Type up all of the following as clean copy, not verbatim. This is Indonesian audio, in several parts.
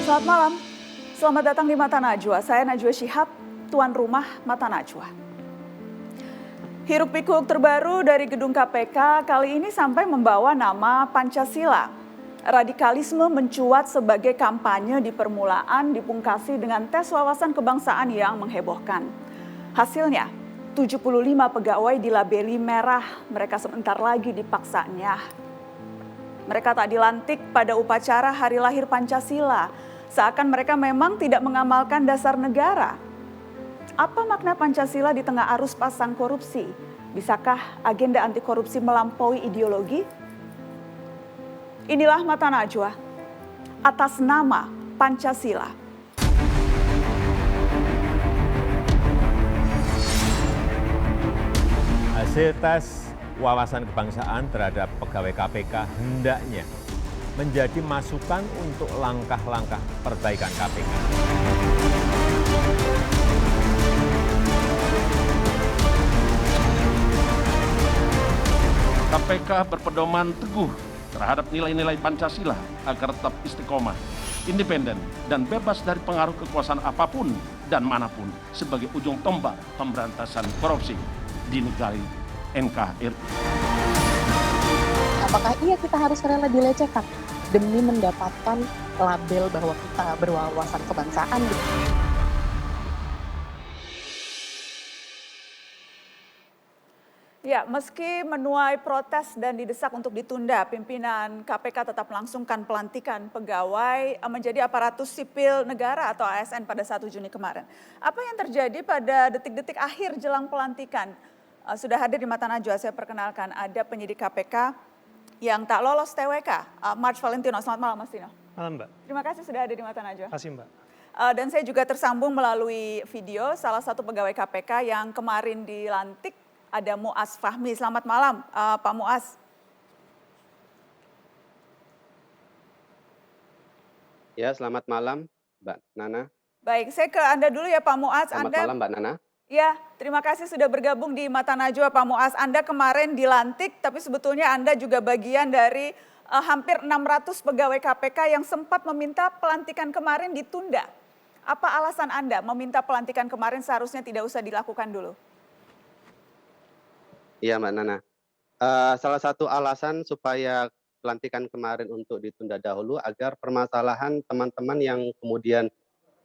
Selamat malam, selamat datang di Mata Najwa. Saya Najwa Shihab, tuan rumah Mata Najwa. Hiruk pikuk terbaru dari gedung KPK kali ini sampai membawa nama Pancasila. Radikalisme mencuat sebagai kampanye di permulaan dipungkasi dengan tes wawasan kebangsaan yang menghebohkan. Hasilnya, 75 pegawai dilabeli merah, mereka sebentar lagi dipaksa nyah. Mereka tak dilantik pada upacara hari lahir Pancasila, seakan mereka memang tidak mengamalkan dasar negara. Apa makna Pancasila di tengah arus pasang korupsi? Bisakah agenda anti korupsi melampaui ideologi? Inilah Mata Najwa atas nama Pancasila. Hasil tes wawasan kebangsaan terhadap pegawai KPK hendaknya menjadi masukan untuk langkah-langkah perbaikan KPK. KPK berpedoman teguh terhadap nilai-nilai Pancasila agar tetap istiqomah, independen, dan bebas dari pengaruh kekuasaan apapun dan manapun sebagai ujung tombak pemberantasan korupsi di negara NKRI. Apakah iya kita harus rela dilecehkan demi mendapatkan label bahwa kita berwawasan kebangsaan? Ya, meski menuai protes dan didesak untuk ditunda, pimpinan KPK tetap melangsungkan pelantikan pegawai menjadi aparatus sipil negara atau ASN pada 1 Juni kemarin. Apa yang terjadi pada detik-detik akhir jelang pelantikan? Sudah hadir di Mata Najwa, saya perkenalkan ada penyidik KPK yang tak lolos TWK, March Valentino. Selamat malam Mas Tino. Malam Mbak. Terima kasih sudah hadir di Mata Najwa. Terima kasih Mbak. Dan saya juga tersambung melalui video salah satu pegawai KPK yang kemarin dilantik, ada Muaz Fahmi. Selamat malam Pak Muaz. Ya, selamat malam Mbak Nana. Baik, saya ke Anda dulu ya Pak Muaz. Selamat malam Mbak Nana. Ya, terima kasih sudah bergabung di Mata Najwa Pak Muaz. Anda kemarin dilantik, tapi sebetulnya Anda juga bagian dari hampir 600 pegawai KPK yang sempat meminta pelantikan kemarin ditunda. Apa alasan Anda meminta pelantikan kemarin seharusnya tidak usah dilakukan dulu? Iya Mbak Nana. Salah satu alasan supaya pelantikan kemarin untuk ditunda dahulu agar permasalahan teman-teman yang kemudian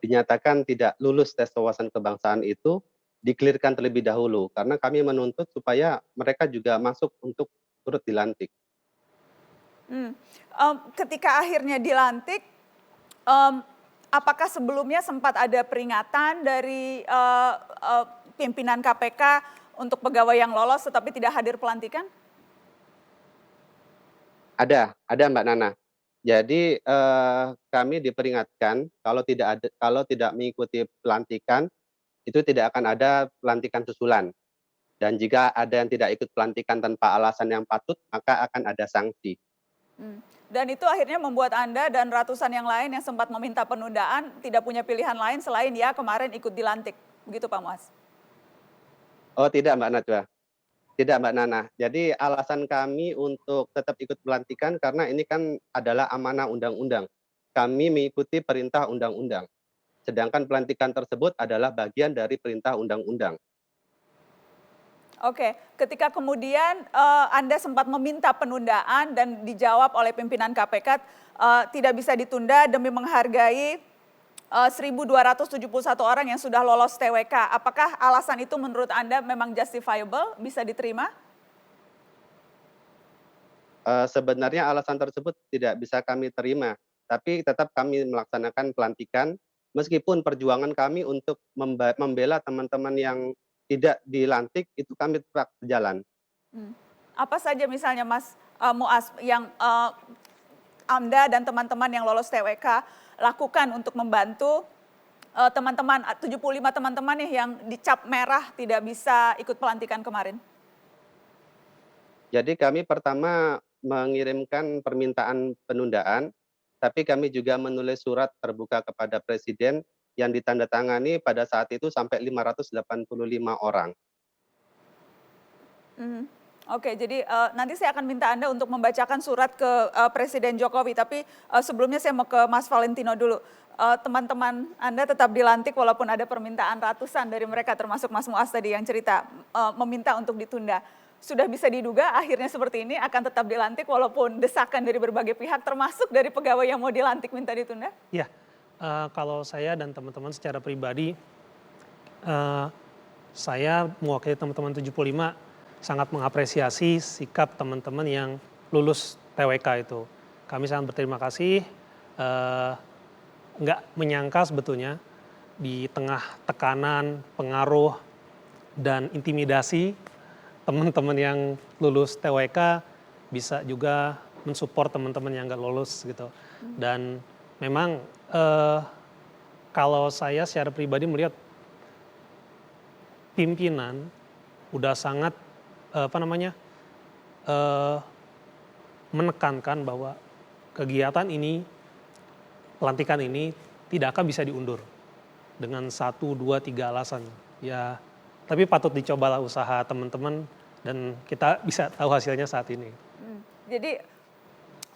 dinyatakan tidak lulus tes wawasan kebangsaan itu dikelirkan terlebih dahulu. Karena kami menuntut supaya mereka juga masuk untuk turut dilantik. Ketika akhirnya dilantik, apakah sebelumnya sempat ada peringatan dari pimpinan KPK untuk pegawai yang lolos tetapi tidak hadir pelantikan? Ada Mbak Nana. Jadi kami diperingatkan kalau tidak mengikuti pelantikan itu tidak akan ada pelantikan susulan. Dan jika ada yang tidak ikut pelantikan tanpa alasan yang patut, maka akan ada sanksi. Dan itu akhirnya membuat Anda dan ratusan yang lain yang sempat meminta penundaan tidak punya pilihan lain selain ya kemarin ikut dilantik. Begitu Pak Muaz? Oh tidak Mbak Najwa. Tidak Mbak Nana. Jadi alasan kami untuk tetap ikut pelantikan karena ini kan adalah amanah undang-undang. Kami mengikuti perintah undang-undang. Sedangkan pelantikan tersebut adalah bagian dari perintah undang-undang. Oke, ketika kemudian Anda sempat meminta penundaan dan dijawab oleh pimpinan KPK tidak bisa ditunda demi menghargai 1.271 orang yang sudah lolos TWK. Apakah alasan itu menurut Anda memang justifiable, bisa diterima? Sebenarnya alasan tersebut tidak bisa kami terima, tapi tetap kami melaksanakan pelantikan meskipun perjuangan kami untuk membela teman-teman yang tidak dilantik itu kami tetap berjalan. Apa saja misalnya Mas Muaz yang Anda dan teman-teman yang lolos TWK lakukan untuk membantu teman-teman 75 teman-teman nih yang dicap merah tidak bisa ikut pelantikan kemarin? Jadi kami pertama mengirimkan permintaan penundaan, tapi kami juga menulis surat terbuka kepada Presiden yang ditandatangani pada saat itu sampai 585 orang. Oke, jadi nanti saya akan minta Anda untuk membacakan surat ke Presiden Jokowi, tapi sebelumnya saya mau ke Mas Valentino dulu. Teman-teman Anda tetap dilantik walaupun ada permintaan ratusan dari mereka, termasuk Mas Muaz tadi yang cerita meminta untuk ditunda. Sudah bisa diduga akhirnya seperti ini akan tetap dilantik walaupun desakan dari berbagai pihak, termasuk dari pegawai yang mau dilantik minta ditunda? Ya, kalau saya dan teman-teman secara pribadi, saya mewakili teman-teman 75 sangat mengapresiasi sikap teman-teman yang lulus TWK itu. Kami sangat berterima kasih, nggak menyangka sebetulnya di tengah tekanan, pengaruh, dan intimidasi, teman-teman yang lulus TWK bisa juga mensupport teman-teman yang nggak lulus gitu. Dan memang kalau saya secara pribadi melihat pimpinan udah sangat menekankan bahwa kegiatan ini, pelantikan ini tidak akan bisa diundur dengan 1, 2, 3 alasan. Ya, tapi patut dicobalah usaha teman-teman dan kita bisa tahu hasilnya saat ini. Jadi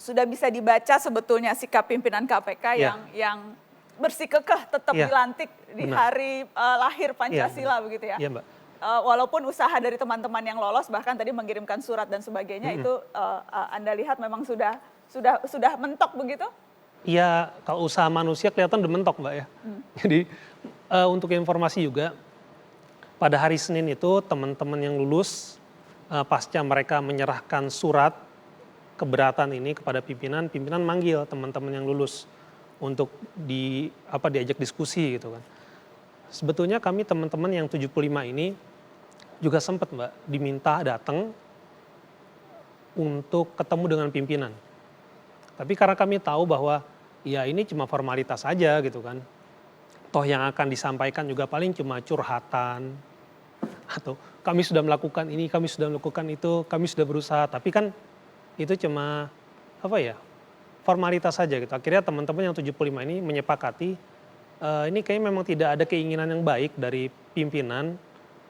sudah bisa dibaca sebetulnya sikap pimpinan KPK yang bersikukuh tetap dilantik di hari lahir Pancasila begitu ya. Iya, Mbak. Walaupun usaha dari teman-teman yang lolos bahkan tadi mengirimkan surat dan sebagainya itu Anda lihat memang sudah mentok begitu? Iya, kalau usaha manusia kelihatan udah mentok, Mbak ya. Jadi untuk informasi juga pada hari Senin itu teman-teman yang lulus pasca mereka menyerahkan surat keberatan ini kepada pimpinan manggil teman-teman yang lulus untuk diajak diskusi gitu kan. Sebetulnya kami teman-teman yang 75 ini juga sempat Mbak diminta datang untuk ketemu dengan pimpinan. Tapi karena kami tahu bahwa ya ini cuma formalitas saja gitu kan. Toh yang akan disampaikan juga paling cuma curhatan atau kami sudah melakukan ini, kami sudah melakukan itu, kami sudah berusaha. Tapi kan itu cuma formalitas saja gitu. Akhirnya teman-teman yang 75 ini menyepakati ini kayaknya memang tidak ada keinginan yang baik dari pimpinan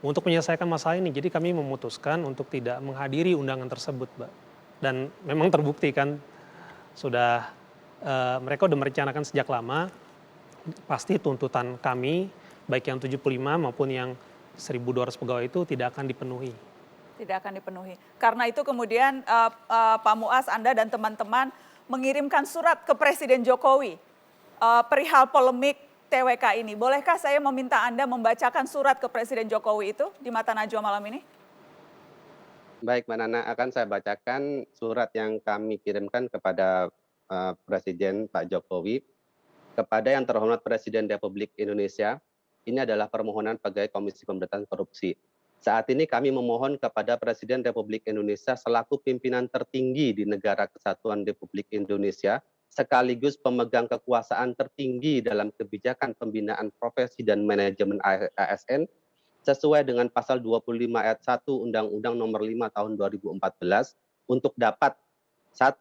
untuk menyelesaikan masalah ini. Jadi kami memutuskan untuk tidak menghadiri undangan tersebut, Mbak. Dan memang terbukti kan sudah mereka sudah merencanakan sejak lama, pasti tuntutan kami, baik yang 75 maupun yang 1.200 pegawai itu tidak akan dipenuhi. Tidak akan dipenuhi. Karena itu kemudian Pak Muaz, Anda dan teman-teman mengirimkan surat ke Presiden Jokowi perihal polemik TWK ini. Bolehkah saya meminta Anda membacakan surat ke Presiden Jokowi itu di Mata Najwa malam ini? Baik, Mbak Nana, akan saya bacakan surat yang kami kirimkan kepada Presiden Pak Jokowi. Kepada yang terhormat Presiden Republik Indonesia, ini adalah permohonan pegawai Komisi Pemberantasan Korupsi. Saat ini kami memohon kepada Presiden Republik Indonesia selaku pimpinan tertinggi di Negara Kesatuan Republik Indonesia, sekaligus pemegang kekuasaan tertinggi dalam kebijakan pembinaan profesi dan manajemen ASN, sesuai dengan pasal 25 ayat 1 Undang-Undang Nomor 5 Tahun 2014, untuk dapat 1.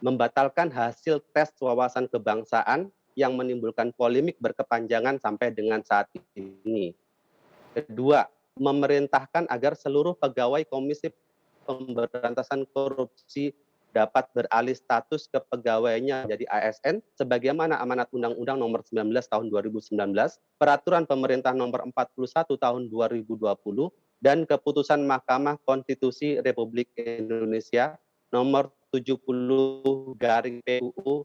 Membatalkan hasil tes wawasan kebangsaan yang menimbulkan polemik berkepanjangan sampai dengan saat ini. 2. Memerintahkan agar seluruh pegawai Komisi Pemberantasan Korupsi dapat beralih status kepegawaiannya menjadi ASN sebagaimana amanat Undang-Undang Nomor 19 Tahun 2019, Peraturan Pemerintah Nomor 41 Tahun 2020, dan Keputusan Mahkamah Konstitusi Republik Indonesia Nomor 70/PUU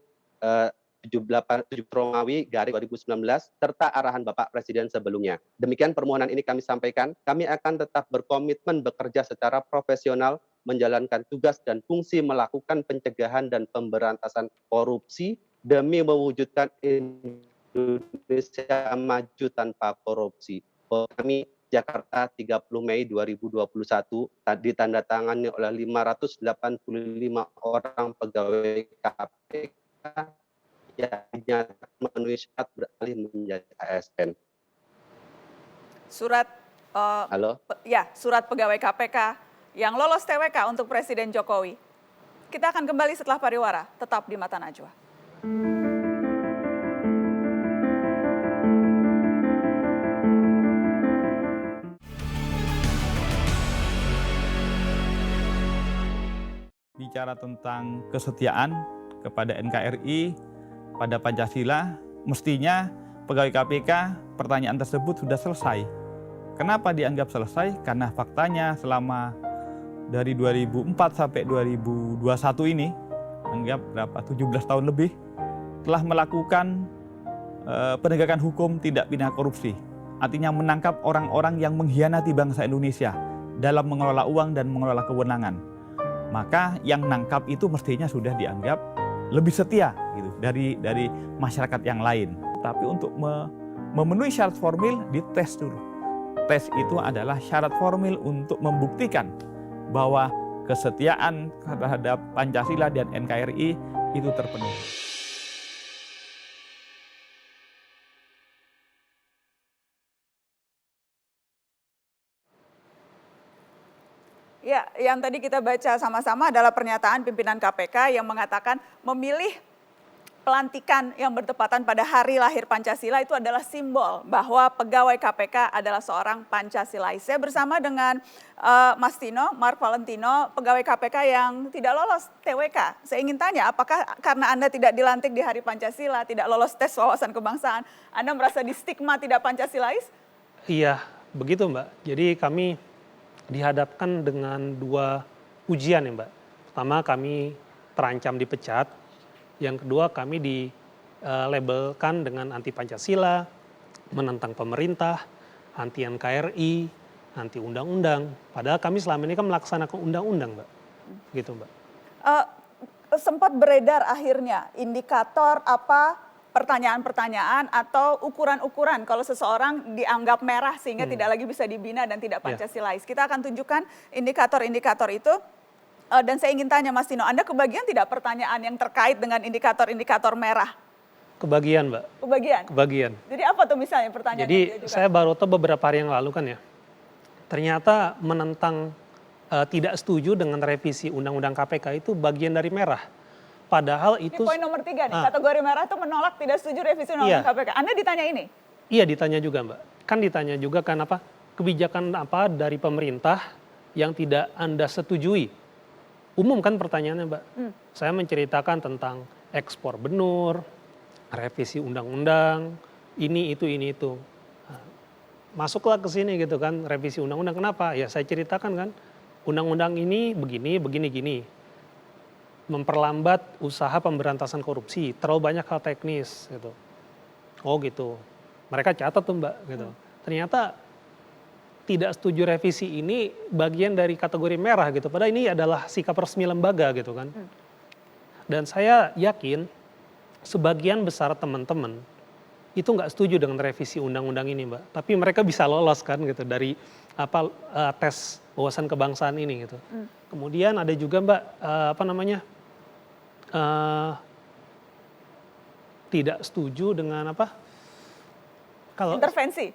78 Romawi garing 2019 serta arahan Bapak Presiden sebelumnya. Demikian permohonan ini kami sampaikan. Kami akan tetap berkomitmen bekerja secara profesional, menjalankan tugas dan fungsi melakukan pencegahan dan pemberantasan korupsi demi mewujudkan Indonesia maju tanpa korupsi. Kami Jakarta 30 Mei 2021 ditandatangani oleh 585 orang pegawai KPK yang dinyatakan memenuhi syarat beralih menjadi ASN. Surat surat pegawai KPK yang lolos TWK untuk Presiden Jokowi. Kita akan kembali setelah pariwara, tetap di Mata Najwa. bicara tentang kesetiaan kepada NKRI, pada Pancasila, mestinya pegawai KPK pertanyaan tersebut sudah selesai. Kenapa dianggap selesai? Karena faktanya selama dari 2004 sampai 2021 ini, anggap berapa 17 tahun lebih, telah melakukan penegakan hukum tindak pidana korupsi. Artinya menangkap orang-orang yang mengkhianati bangsa Indonesia dalam mengelola uang dan mengelola kewenangan. Maka yang nangkap itu mestinya sudah dianggap lebih setia gitu dari masyarakat yang lain. Tapi untuk memenuhi syarat formil dites dulu. Tes itu adalah syarat formil untuk membuktikan bahwa kesetiaan terhadap Pancasila dan NKRI itu terpenuhi. Ya, yang tadi kita baca sama-sama adalah pernyataan pimpinan KPK yang mengatakan memilih pelantikan yang bertepatan pada hari lahir Pancasila itu adalah simbol bahwa pegawai KPK adalah seorang Pancasilais. Saya bersama dengan Mas Tino, Mark Valentino, pegawai KPK yang tidak lolos TWK. Saya ingin tanya, apakah karena Anda tidak dilantik di hari Pancasila, tidak lolos tes wawasan kebangsaan, Anda merasa di stigma tidak Pancasilais? Iya, begitu Mbak. Jadi kami dihadapkan dengan dua ujian ya Mbak. Pertama kami terancam dipecat, yang kedua kami dilabelkan dengan anti Pancasila, menentang pemerintah, anti NKRI, anti undang-undang. Padahal kami selama ini kan melaksanakan undang-undang Mbak. Gitu Mbak. Sempat beredar akhirnya indikator apa pertanyaan-pertanyaan atau ukuran-ukuran kalau seseorang dianggap merah sehingga tidak lagi bisa dibina dan tidak Pancasilais. Kita akan tunjukkan indikator-indikator itu. Dan saya ingin tanya Mas Tino, Anda kebagian tidak pertanyaan yang terkait dengan indikator-indikator merah? Kebagian Mbak. Kebagian? Kebagian. Jadi apa tuh misalnya pertanyaan Jadi yang diajukan? saya baru tahu beberapa hari yang lalu kan ya. Ternyata menentang tidak setuju dengan revisi Undang-Undang KPK itu bagian dari merah. Padahal Ini itu poin nomor 3 nih, kategori merah itu menolak tidak setuju revisi Undang-Undang KPK. Anda ditanya ini? Iya ditanya juga Mbak. Kan ditanya juga kan apa kebijakan apa dari pemerintah yang tidak Anda setujui. Umum kan pertanyaannya Mbak. Saya menceritakan tentang ekspor benur, revisi undang-undang, ini itu. Nah, masuklah ke sini gitu kan, revisi undang-undang. Kenapa? Ya saya ceritakan kan, undang-undang ini begini. Memperlambat usaha pemberantasan korupsi, terlalu banyak hal teknis gitu. Oh gitu. Mereka catat tuh Mbak gitu. Ternyata tidak setuju revisi ini bagian dari kategori merah gitu. Padahal ini adalah sikap resmi lembaga gitu kan. Dan saya yakin sebagian besar teman-teman itu nggak setuju dengan revisi undang-undang ini Mbak. Tapi mereka bisa lolos kan gitu dari tes wawasan kebangsaan ini gitu. Kemudian ada juga Mbak tidak setuju dengan kalau intervensi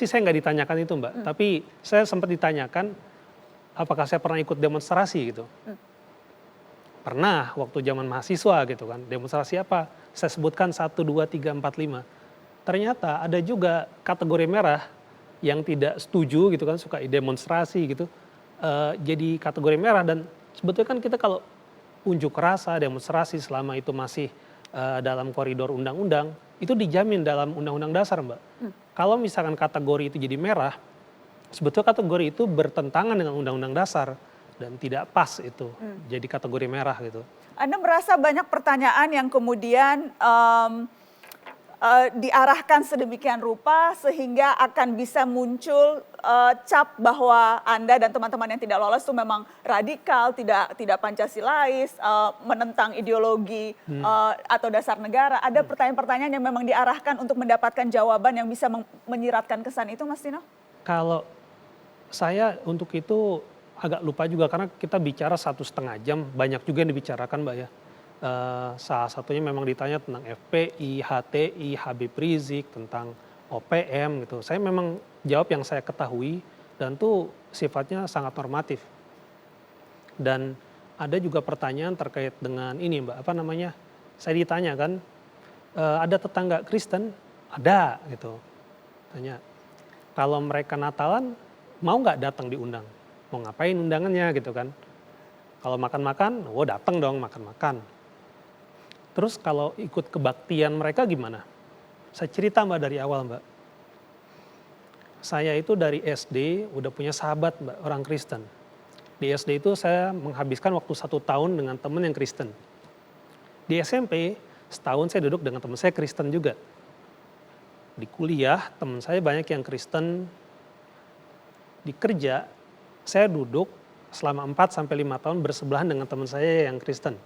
saya nggak ditanyakan itu Mbak, tapi saya sempat ditanyakan apakah saya pernah ikut demonstrasi gitu. Pernah waktu zaman mahasiswa gitu kan, demonstrasi apa? Saya sebutkan 1, 2, 3, 4, 5. Ternyata ada juga kategori merah yang tidak setuju gitu kan, suka demonstrasi gitu, jadi kategori merah. Dan sebetulnya kan kita kalau unjuk rasa, demonstrasi selama itu masih dalam koridor undang-undang, itu dijamin dalam undang-undang dasar Mbak. Kalau misalkan kategori itu jadi merah, sebetulnya kategori itu bertentangan dengan undang-undang dasar dan tidak pas itu jadi kategori merah gitu. Anda merasa banyak pertanyaan yang kemudian diarahkan sedemikian rupa sehingga akan bisa muncul cap bahwa Anda dan teman-teman yang tidak lolos itu memang radikal, tidak Pancasilais, menentang ideologi atau dasar negara. Ada pertanyaan-pertanyaan yang memang diarahkan untuk mendapatkan jawaban yang bisa menyiratkan kesan itu, Mas Tino? Kalau saya untuk itu agak lupa juga karena kita bicara 1,5 jam, banyak juga yang dibicarakan Mbak ya. Salah satunya memang ditanya tentang FPI, HTI, Habib Rizik, tentang OPM gitu. Saya memang jawab yang saya ketahui dan itu sifatnya sangat normatif. Dan ada juga pertanyaan terkait dengan ini Mbak, saya ditanya kan, ada tetangga Kristen? Ada gitu. Tanya, kalau mereka Natalan mau nggak datang diundang? Mau ngapain undangannya gitu kan? Kalau makan-makan, datang dong makan-makan. Terus kalau ikut kebaktian mereka gimana? Saya cerita Mbak dari awal Mbak. Saya itu dari SD udah punya sahabat Mbak, orang Kristen. Di SD itu saya menghabiskan waktu 1 tahun dengan teman yang Kristen. Di SMP, setahun saya duduk dengan teman saya Kristen juga. Di kuliah, teman saya banyak yang Kristen. Di kerja, saya duduk selama 4-5 tahun bersebelahan dengan teman saya yang Kristen.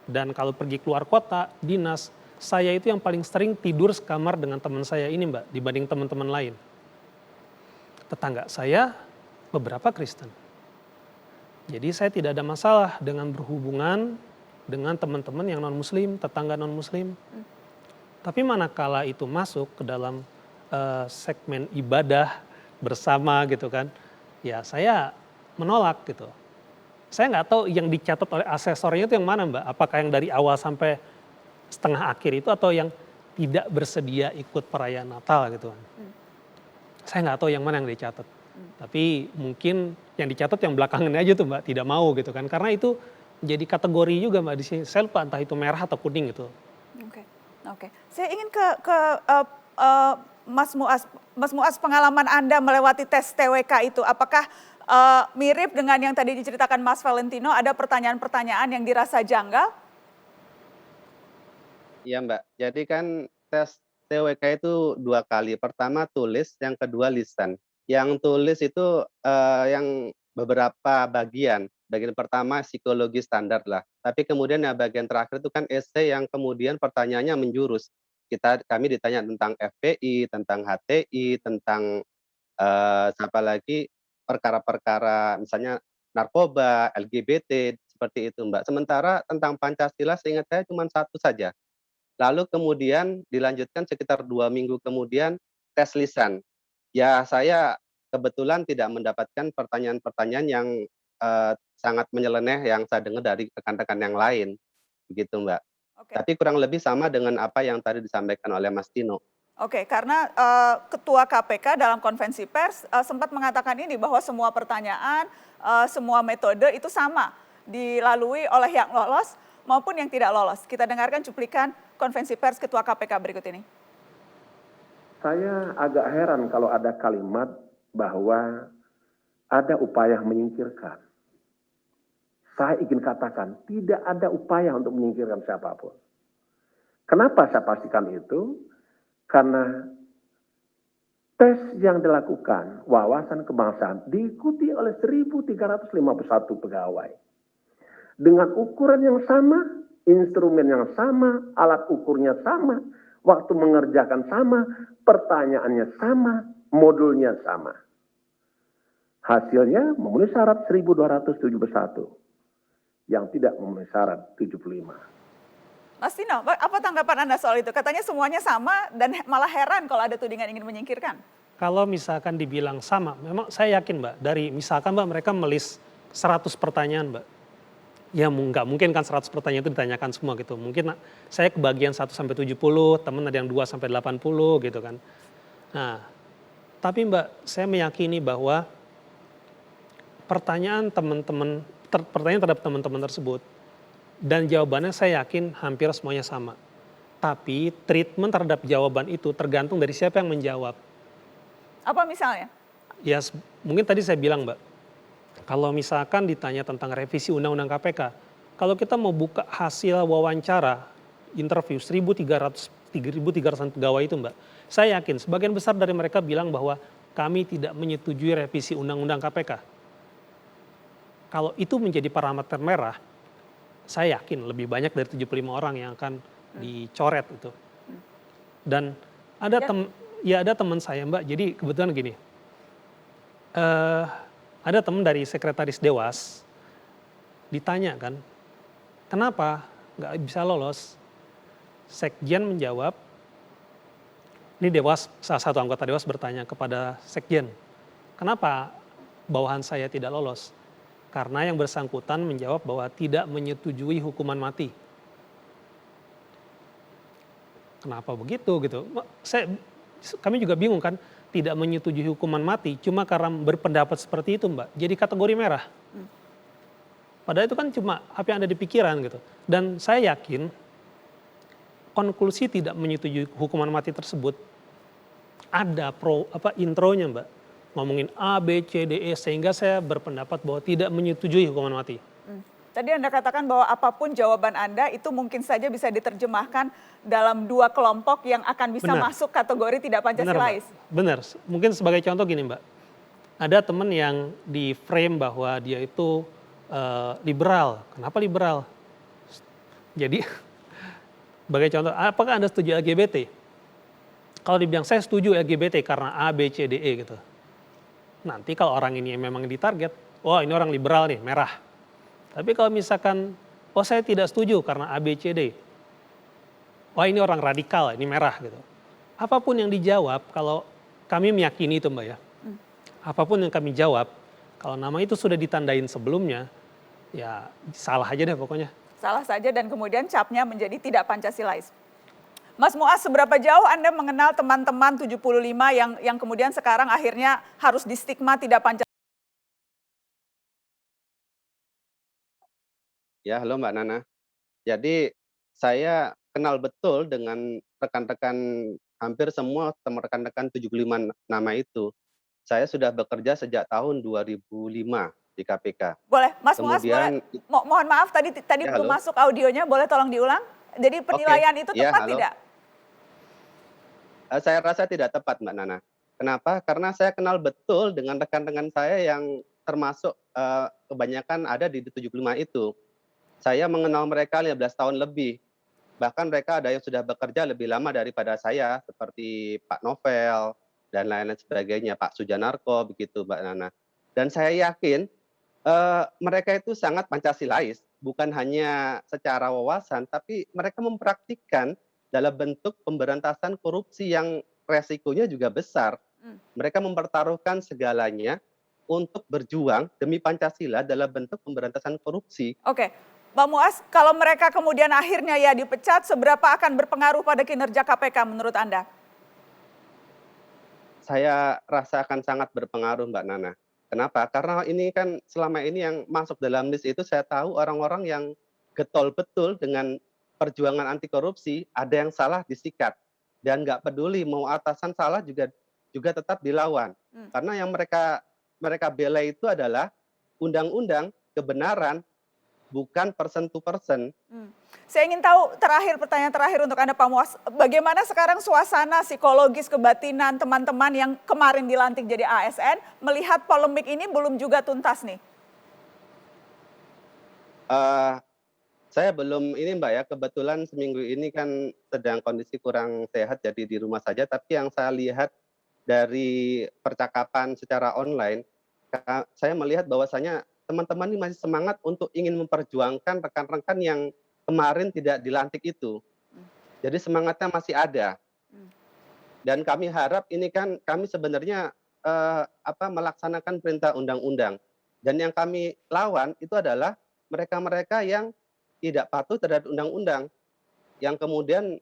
Dan kalau pergi keluar kota, dinas, saya itu yang paling sering tidur sekamar dengan teman saya ini Mbak, dibanding teman-teman lain. Tetangga saya beberapa Kristen. Jadi saya tidak ada masalah dengan berhubungan dengan teman-teman yang non-muslim, tetangga non-muslim. Tapi manakala itu masuk ke dalam segmen ibadah bersama gitu kan, ya saya menolak gitu. Saya nggak tahu yang dicatat oleh asesornya itu yang mana Mbak, apakah yang dari awal sampai setengah akhir itu atau yang tidak bersedia ikut perayaan Natal gitu kan. Saya nggak tahu yang mana yang dicatat. Tapi mungkin yang dicatat yang belakangan aja tuh Mbak, tidak mau gitu kan. Karena itu jadi kategori juga Mbak di sini. Saya lupa entah itu merah atau kuning gitu. Oke. Saya ingin ke Mas Muaz. Mas Muaz, pengalaman Anda melewati tes TWK itu, apakah mirip dengan yang tadi diceritakan Mas Valentino, ada pertanyaan-pertanyaan yang dirasa janggal? Iya Mbak, jadi kan tes TWK itu 2 kali. Pertama tulis, yang kedua lisan. Yang tulis itu yang beberapa bagian. Bagian pertama psikologi standar lah. Tapi kemudian yang bagian terakhir itu kan esai yang kemudian pertanyaannya menjurus. Kami ditanya tentang FPI, tentang HTI, tentang siapa lagi perkara-perkara misalnya narkoba, LGBT, seperti itu Mbak. Sementara tentang Pancasila seingat saya cuma 1 saja. Lalu kemudian dilanjutkan sekitar 2 minggu kemudian tes lisan. Ya saya kebetulan tidak mendapatkan pertanyaan-pertanyaan yang sangat menyeleneh yang saya dengar dari rekan-rekan yang lain. Begitu Mbak. Oke. Tapi kurang lebih sama dengan apa yang tadi disampaikan oleh Mas Tino. Oke, karena Ketua KPK dalam konvensi pers sempat mengatakan ini bahwa semua pertanyaan, semua metode itu sama dilalui oleh yang lolos maupun yang tidak lolos. Kita dengarkan cuplikan konvensi pers Ketua KPK berikut ini. Saya agak heran kalau ada kalimat bahwa ada upaya menyingkirkan. Saya ingin katakan tidak ada upaya untuk menyingkirkan siapapun. Kenapa saya pastikan itu? Karena tes yang dilakukan wawasan kebangsaan diikuti oleh 1.351 pegawai. Dengan ukuran yang sama, instrumen yang sama, alat ukurnya sama, waktu mengerjakan sama, pertanyaannya sama, modulnya sama. Hasilnya memenuhi syarat 1.271 yang tidak memenuhi syarat 75. Mas Tino, apa tanggapan Anda soal itu? Katanya semuanya sama dan malah heran kalau ada tudingan ingin menyingkirkan. Kalau misalkan dibilang sama, memang saya yakin Mbak, dari misalkan Mbak mereka melis 100 pertanyaan Mbak. Ya nggak mungkin kan 100 pertanyaan itu ditanyakan semua gitu. Mungkin saya kebagian 1-70, teman ada yang 2-80 gitu kan. Nah, tapi Mbak, saya meyakini bahwa pertanyaan terhadap teman-teman tersebut dan jawabannya saya yakin hampir semuanya sama. Tapi treatment terhadap jawaban itu tergantung dari siapa yang menjawab. Apa misalnya? Ya mungkin tadi saya bilang Mbak, kalau misalkan ditanya tentang revisi Undang-Undang KPK, kalau kita mau buka hasil wawancara, interview 1.300 pegawai itu Mbak, saya yakin sebagian besar dari mereka bilang bahwa kami tidak menyetujui revisi Undang-Undang KPK. Kalau itu menjadi parameter merah, saya yakin lebih banyak dari 75 orang yang akan dicoret itu. Dan ada teman saya Mbak, jadi kebetulan gini, ada teman dari sekretaris Dewas, ditanya kan, kenapa nggak bisa lolos? Sekjen menjawab, ini Dewas, salah satu anggota Dewas bertanya kepada Sekjen, kenapa bawahan saya tidak lolos? Karena yang bersangkutan menjawab bahwa tidak menyetujui hukuman mati. Kenapa begitu gitu? Kami juga bingung kan, tidak menyetujui hukuman mati cuma karena berpendapat seperti itu Mbak. Jadi kategori merah. Padahal itu kan cuma apa yang ada di pikiran gitu. Dan saya yakin konklusi tidak menyetujui hukuman mati tersebut ada intronya Mbak. Ngomongin A, B, C, D, E sehingga saya berpendapat bahwa tidak menyetujui hukuman mati. Tadi Anda katakan bahwa apapun jawaban Anda itu mungkin saja bisa diterjemahkan dalam dua kelompok yang akan bisa Benar. masuk kategori tidak Pancasilais. Benar. Mungkin sebagai contoh gini Mbak. Ada teman yang di frame bahwa dia itu liberal. Kenapa liberal? Jadi sebagai contoh, apakah Anda setuju LGBT? Kalau dibilang saya setuju LGBT karena A, B, C, D, E gitu. Nanti kalau orang ini memang ditarget, wah ini orang liberal nih, merah. Tapi kalau misalkan, oh saya tidak setuju karena A, B, C, D. Wah ini orang radikal, ini merah gitu. Apapun yang dijawab, kalau kami meyakini itu Mbak ya. Apapun yang kami jawab, kalau nama itu sudah ditandain sebelumnya, ya salah aja deh pokoknya. Salah saja dan kemudian capnya menjadi tidak Pancasilais. Mas Muaz, seberapa jauh Anda mengenal teman-teman 75 yang kemudian sekarang akhirnya harus distigma tidak Pancasila? Ya, halo Mbak Nana. Jadi saya kenal betul dengan rekan-rekan hampir semua rekan-rekan 75 nama itu. Saya sudah bekerja sejak tahun 2005 di KPK. Boleh, Mas Muaz, Kemudian mohon maaf tadi Ya, belum halo. masuk audionya, boleh tolong diulang? Jadi penilaian itu Ya, tepat halo. tidak? Saya rasa tidak tepat Mbak Nana. Kenapa? Karena saya kenal betul dengan rekan-rekan saya yang termasuk kebanyakan ada di 75 itu. Saya mengenal mereka 15 tahun lebih. Bahkan mereka ada yang sudah bekerja lebih lama daripada saya, seperti Pak Novel dan lain-lain sebagainya, Pak Sujanarko, begitu Mbak Nana. Dan saya yakin mereka itu sangat Pancasilais, bukan hanya secara wawasan, tapi mereka mempraktikkan dalam bentuk pemberantasan korupsi yang resikonya juga besar. Mereka mempertaruhkan segalanya untuk berjuang demi Pancasila dalam bentuk pemberantasan korupsi. Oke, Pak Muaz, kalau mereka kemudian akhirnya ya dipecat, seberapa akan berpengaruh pada kinerja KPK menurut Anda? Saya rasa akan sangat berpengaruh Mbak Nana. Kenapa? Karena ini kan selama ini yang masuk dalam list itu saya tahu orang-orang yang getol betul dengan perjuangan anti korupsi, ada yang salah disikat. Dan nggak peduli mau atasan salah juga tetap dilawan. Karena yang mereka bela itu adalah undang-undang, kebenaran, bukan person to person. Saya ingin tahu pertanyaan terakhir untuk Anda Pak Muaz, bagaimana sekarang suasana psikologis kebatinan teman-teman yang kemarin dilantik jadi ASN melihat polemik ini belum juga tuntas nih? Saya belum ini Mbak ya, kebetulan seminggu ini kan sedang kondisi kurang sehat jadi di rumah saja, tapi yang saya lihat dari percakapan secara online, saya melihat bahwasanya teman-teman ini masih semangat untuk ingin memperjuangkan rekan-rekan yang kemarin tidak dilantik itu. Jadi semangatnya masih ada. Dan kami harap ini kan kami sebenarnya melaksanakan perintah undang-undang. Dan yang kami lawan itu adalah mereka-mereka yang tidak patuh terhadap undang-undang, yang kemudian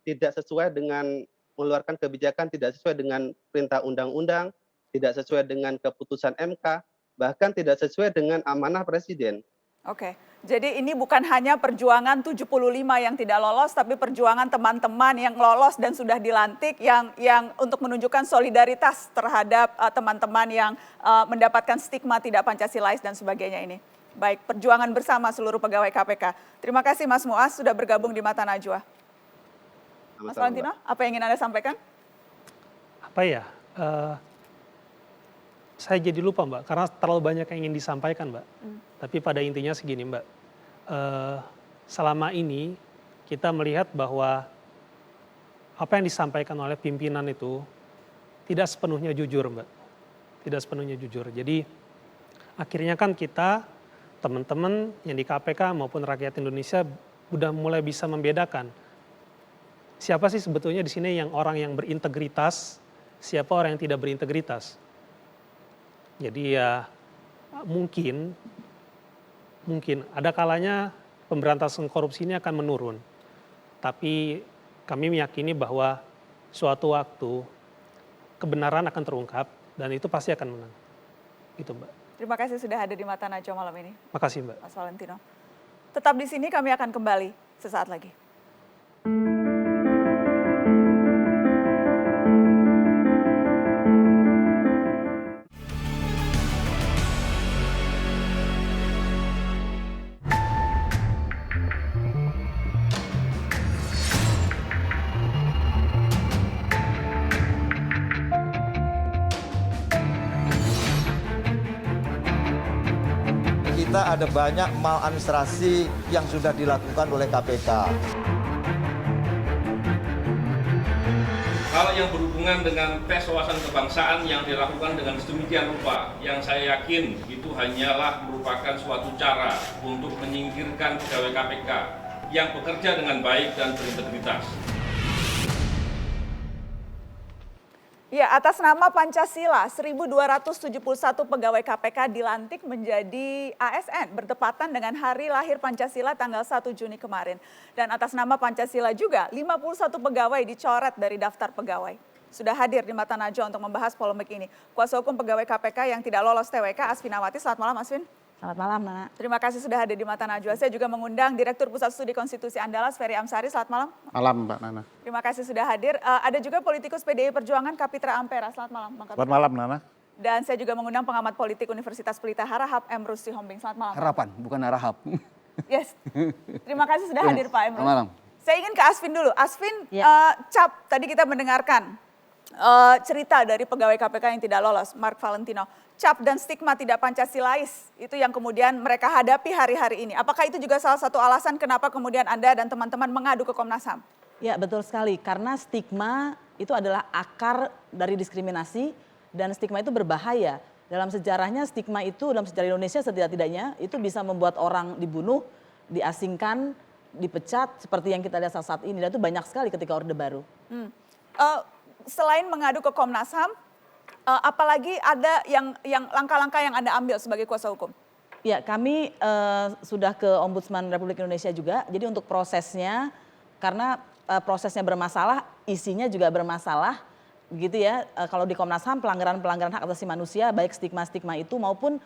tidak sesuai dengan mengeluarkan kebijakan, tidak sesuai dengan perintah undang-undang, tidak sesuai dengan keputusan MK, bahkan tidak sesuai dengan amanah Presiden. Oke, jadi ini bukan hanya perjuangan 75 yang tidak lolos, tapi perjuangan teman-teman yang lolos dan sudah dilantik yang untuk menunjukkan solidaritas terhadap teman-teman yang mendapatkan stigma tidak Pancasilais dan sebagainya ini. Baik, perjuangan bersama seluruh pegawai KPK. Terima kasih Mas Muaz sudah bergabung di Mata Najwa. Mas Valentino, apa yang ingin Anda sampaikan? Apa ya? Saya jadi lupa Mbak, karena terlalu banyak yang ingin disampaikan Mbak. Tapi pada intinya segini Mbak, selama ini kita melihat bahwa apa yang disampaikan oleh pimpinan itu tidak sepenuhnya jujur Mbak. Tidak sepenuhnya jujur. Jadi akhirnya kan kita, teman-teman yang di KPK maupun rakyat Indonesia udah mulai bisa membedakan. Siapa sih sebetulnya di sini yang orang yang berintegritas, siapa orang yang tidak berintegritas. Jadi ya mungkin ada kalanya pemberantasan korupsi ini akan menurun. Tapi kami meyakini bahwa suatu waktu kebenaran akan terungkap dan itu pasti akan menang. Gitu Mbak. Terima kasih sudah hadir di Mata Najwa malam ini, Makasih Mbak. Mas Valentino. Tetap di sini, kami akan kembali sesaat lagi. Kita ada banyak maladministrasi yang sudah dilakukan oleh KPK. Hal yang berhubungan dengan tes wawasan kebangsaan yang dilakukan dengan sedemikian rupa, yang saya yakin itu hanyalah merupakan suatu cara untuk menyingkirkan pegawai KPK yang bekerja dengan baik dan berintegritas. Ya, atas nama Pancasila, 1.271 pegawai KPK dilantik menjadi ASN bertepatan dengan hari lahir Pancasila tanggal 1 Juni kemarin. Dan atas nama Pancasila juga, 51 pegawai dicoret dari daftar pegawai. Sudah hadir di Mata Najwa untuk membahas polemik ini. Kuasa hukum pegawai KPK yang tidak lolos TWK, Asfinawati. Selamat malam, Asvin. Selamat malam, Nana. Terima kasih sudah hadir di Mata Najwa. Saya juga mengundang Direktur Pusat Studi Konstitusi Andalas, Ferry Amsari. Selamat malam. Malam, Mbak Nana. Terima kasih sudah hadir. Ada juga politikus PDI Perjuangan, Kapitra Ampera. Selamat malam, Bang Kapitra. Selamat malam, Nana. Dan saya juga mengundang pengamat politik Universitas Pelita Harahap, M. Rusdi Hombing. Selamat malam. Harapan, bukan Harahap. Yes. Terima kasih sudah hadir, Pak M. Selamat malam. Saya ingin ke Asvin dulu. Asvin, Cap, tadi kita mendengarkan cerita dari pegawai KPK yang tidak lolos, Mark Valentino. Cap dan stigma tidak Pancasilais, itu yang kemudian mereka hadapi hari-hari ini. Apakah itu juga salah satu alasan kenapa kemudian Anda dan teman-teman mengadu ke Komnas HAM? Ya, betul sekali. Karena stigma itu adalah akar dari diskriminasi dan stigma itu berbahaya. Dalam sejarahnya stigma itu, dalam sejarah Indonesia setidak-tidaknya, itu bisa membuat orang dibunuh, diasingkan, dipecat, seperti yang kita lihat saat ini. Dan itu banyak sekali ketika Orde Baru. Selain mengadu ke Komnas HAM, apalagi ada yang langkah-langkah yang Anda ambil sebagai kuasa hukum? Ya, kami sudah ke Ombudsman Republik Indonesia juga. Jadi untuk prosesnya, karena prosesnya bermasalah, isinya juga bermasalah, begitu ya. Kalau di Komnas HAM pelanggaran-pelanggaran hak asasi manusia, baik stigma-stigma itu maupun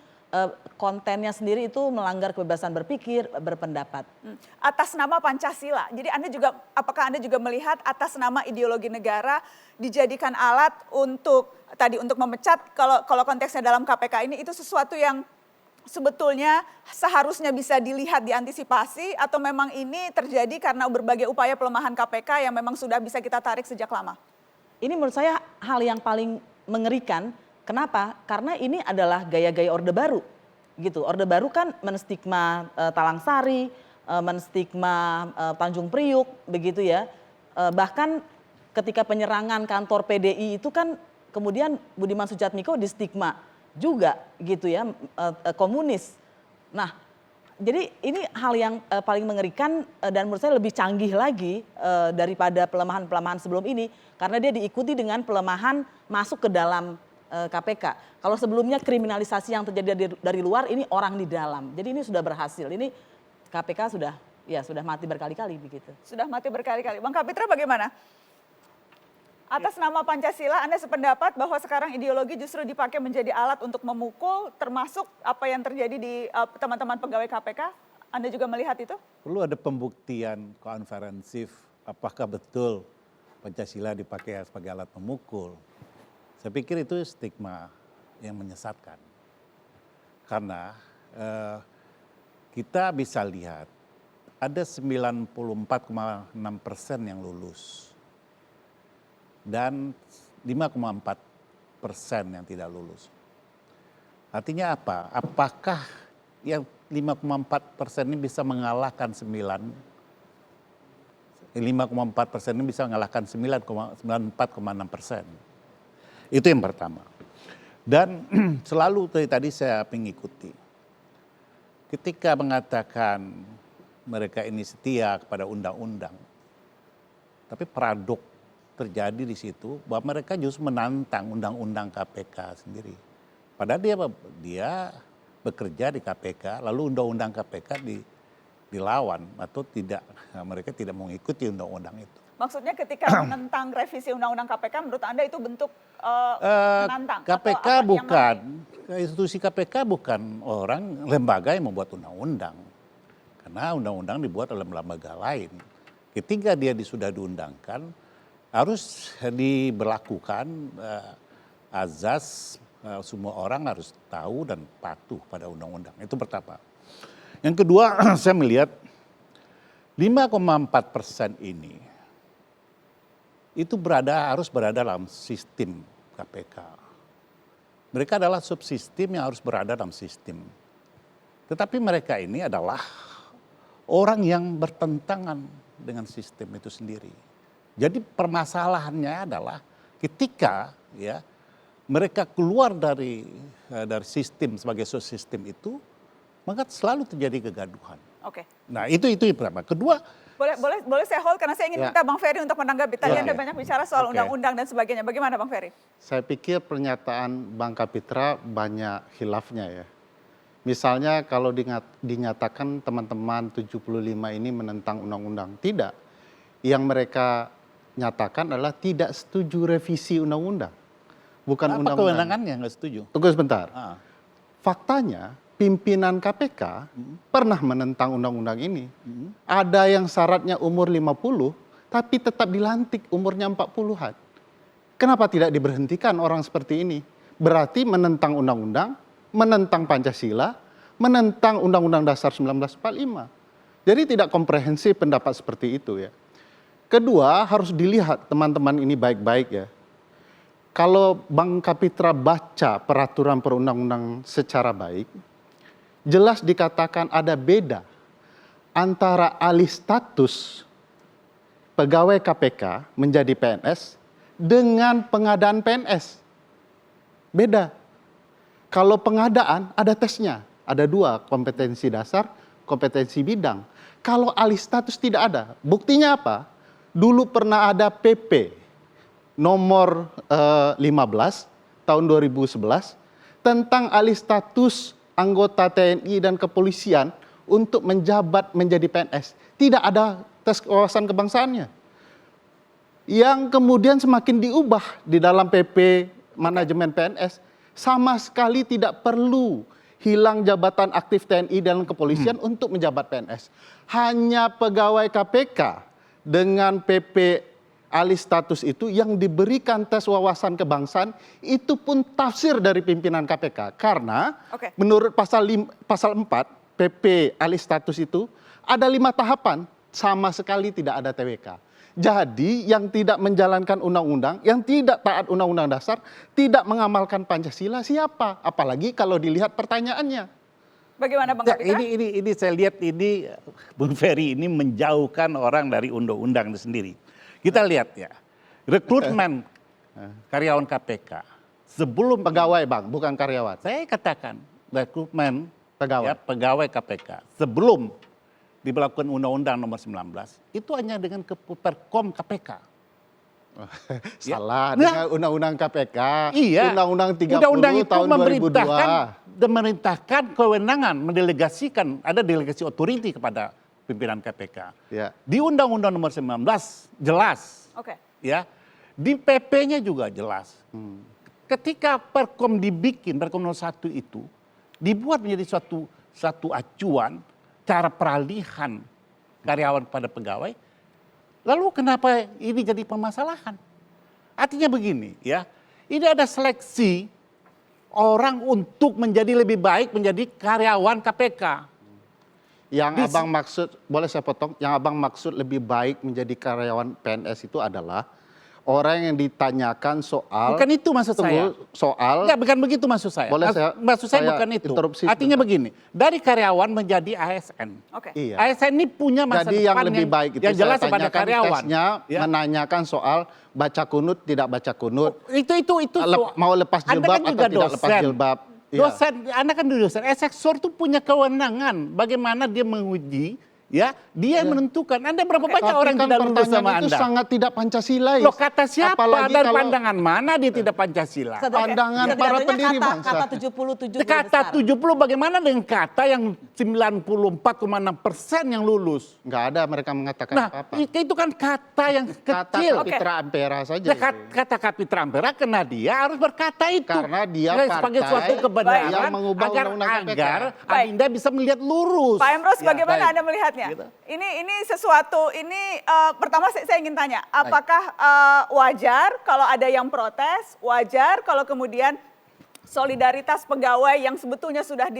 kontennya sendiri itu melanggar kebebasan berpikir, berpendapat. Atas nama Pancasila, jadi apakah Anda juga melihat atas nama ideologi negara dijadikan alat untuk memecat, kalau konteksnya dalam KPK ini itu sesuatu yang sebetulnya seharusnya bisa dilihat, diantisipasi, atau memang ini terjadi karena berbagai upaya pelemahan KPK yang memang sudah bisa kita tarik sejak lama? Ini menurut saya hal yang paling mengerikan. Kenapa? Karena ini adalah gaya-gaya Orde Baru, gitu. Orde Baru kan menstigma Talang Sari, menstigma Tanjung Priuk, begitu ya. Bahkan ketika penyerangan kantor PDI itu kan kemudian Budiman Sujatmiko distigma juga, gitu ya, komunis. Nah, jadi ini hal yang paling mengerikan dan menurut saya lebih canggih lagi daripada pelemahan-pelemahan sebelum ini, karena dia diikuti dengan pelemahan masuk ke dalam KPK. Kalau sebelumnya kriminalisasi yang terjadi dari luar, ini orang di dalam. Jadi ini sudah berhasil. Ini KPK sudah mati berkali-kali begitu. Sudah mati berkali-kali. Bang Kapitra bagaimana? Atas nama Pancasila, Anda sependapat bahwa sekarang ideologi justru dipakai menjadi alat untuk memukul, termasuk apa yang terjadi di teman-teman pegawai KPK? Anda juga melihat itu? Perlu ada pembuktian konferensif apakah betul Pancasila dipakai sebagai alat memukul. Saya pikir itu stigma yang menyesatkan. Karena kita bisa lihat ada 94,6% yang lulus. Dan 5,4% yang tidak lulus. Artinya apa? Apakah yang 5,4% ini bisa mengalahkan 5,4% ini bisa mengalahkan 94,6%. Itu yang pertama. Dan selalu tadi saya mengikuti. Ketika mengatakan mereka ini setia kepada undang-undang, tapi paradok terjadi di situ bahwa mereka justru menantang undang-undang KPK sendiri. Padahal dia bekerja di KPK, lalu undang-undang KPK dilawan atau tidak, mereka tidak mengikuti undang-undang itu. Maksudnya ketika menentang revisi Undang-Undang KPK, menurut Anda itu bentuk menantang? KPK bukan, institusi KPK bukan lembaga yang membuat undang-undang. Karena undang-undang dibuat oleh lembaga lain. Ketika dia sudah diundangkan, harus diberlakukan azas semua orang harus tahu dan patuh pada undang-undang. Itu pertama. Yang kedua, saya melihat 5,4% ini itu harus berada dalam sistem KPK. Mereka adalah subsistem yang harus berada dalam sistem. Tetapi mereka ini adalah orang yang bertentangan dengan sistem itu sendiri. Jadi permasalahannya adalah ketika ya mereka keluar dari sistem sebagai subsistem itu, maka selalu terjadi kegaduhan. Oke. Nah itu yang pertama. Kedua, boleh saya hold karena saya ingin minta Bang Ferry untuk menanggapi. Tadi Anda banyak bicara soal undang-undang dan sebagainya. Bagaimana Bang Ferry? Saya pikir pernyataan Bang Kapitra banyak khilafnya ya. Misalnya kalau dinyatakan teman-teman 75 ini menentang undang-undang. Tidak. Yang mereka nyatakan adalah tidak setuju revisi undang-undang. Bukan undang-undang. Apa kewenangannya nggak setuju? Tunggu sebentar. Faktanya pimpinan KPK pernah menentang undang-undang ini. Ada yang syaratnya umur 50, tapi tetap dilantik umurnya 40-an. Kenapa tidak diberhentikan orang seperti ini? Berarti menentang undang-undang, menentang Pancasila, menentang Undang-Undang Dasar 1945. Jadi tidak komprehensif pendapat seperti itu ya. Kedua, harus dilihat teman-teman ini baik-baik ya. Kalau Bang Kapitra baca peraturan perundang-undang secara baik, jelas dikatakan ada beda antara alih status pegawai KPK menjadi PNS dengan pengadaan PNS. Beda. Kalau pengadaan ada tesnya, ada 2, kompetensi dasar, kompetensi bidang. Kalau alih status tidak ada. Buktinya apa? Dulu pernah ada PP nomor 15 tahun 2011 tentang alih status anggota TNI dan kepolisian untuk menjabat menjadi PNS. Tidak ada tes wawasan kebangsaannya. Yang kemudian semakin diubah di dalam PP manajemen PNS, sama sekali tidak perlu hilang jabatan aktif TNI dan kepolisian untuk menjabat PNS. Hanya pegawai KPK dengan PP alih status itu yang diberikan tes wawasan kebangsaan, itu pun tafsir dari pimpinan KPK. Karena menurut pasal 4 PP alih status itu ada 5 tahapan, sama sekali tidak ada TWK. Jadi yang tidak menjalankan undang-undang, yang tidak taat undang-undang dasar, tidak mengamalkan Pancasila siapa? Apalagi kalau dilihat pertanyaannya. Bagaimana Bang Kapitra? Ini saya lihat ini Bung Ferry ini menjauhkan orang dari undang-undang itu sendiri. Kita lihat ya, rekrutmen karyawan KPK sebelum pegawai Bang, bukan karyawan. Saya katakan rekrutmen pegawai KPK sebelum diberlakukan Undang-Undang Nomor 19 itu hanya dengan Perkom KPK. Salah, dengan Undang-Undang KPK, iya, Undang-Undang 30 Undang-Undang itu tahun 2002. memerintahkan kewenangan, mendelegasikan, ada delegasi otoriti kepada pimpinan KPK. Ya. Di Undang-Undang Nomor 19 jelas. Ya. Di PP-nya juga jelas. Ketika Perkom dibikin, Perkom 01 itu dibuat menjadi satu acuan cara peralihan karyawan pada pegawai. Lalu kenapa ini jadi permasalahan? Artinya begini ya, ini ada seleksi orang untuk menjadi lebih baik menjadi karyawan KPK. Yang abang maksud, boleh saya potong, yang abang maksud lebih baik menjadi karyawan PNS itu adalah orang yang ditanyakan soal. Bukan itu maksud saya. Soal. Enggak, bukan begitu maksud saya. Maksud saya bukan itu. Artinya begini, dari karyawan menjadi ASN. Iya. ASN ini punya masa jadi depan yang lebih baik itu yang jelas kepada tanyakan karyawan. Tesnya menanyakan soal baca kunut, tidak baca kunut. Itu mau lepas jilbab kan atau tidak lepas jilbab. Dosen, Anda kan dosen, eksekutor itu punya kewenangan bagaimana dia menguji Ya, dia yang menentukan. Anda berapa banyak Tapi orang kan tidak lulus sama pertanyaan itu Anda? sangat tidak Pancasilais. Loh, kata siapa? Apalagi Dari kalau- pandangan mana dia tidak Pancasila? Pandangan para pendiri bangsa. Kata 70 Kata besar. 70 bagaimana dengan kata yang 94,6% yang lulus? Nggak ada mereka mengatakan Nah, apa-apa. itu kan kata yang Kata kecil. Kapitra Ampera saja. Ya, itu. kata Kapitra Ampera karena dia harus berkata itu. Karena dia sebagai partai suatu kebenaran yang mengubah undang-undang KPK. agar Baik. Adinda bisa melihat lurus. Pak Emrus, Ya, bagaimana baik. Anda melihatnya? Gitu. Ini sesuatu, ini pertama saya ingin tanya, apakah wajar kalau ada yang protes, wajar kalau kemudian solidaritas pegawai yang sebetulnya sudah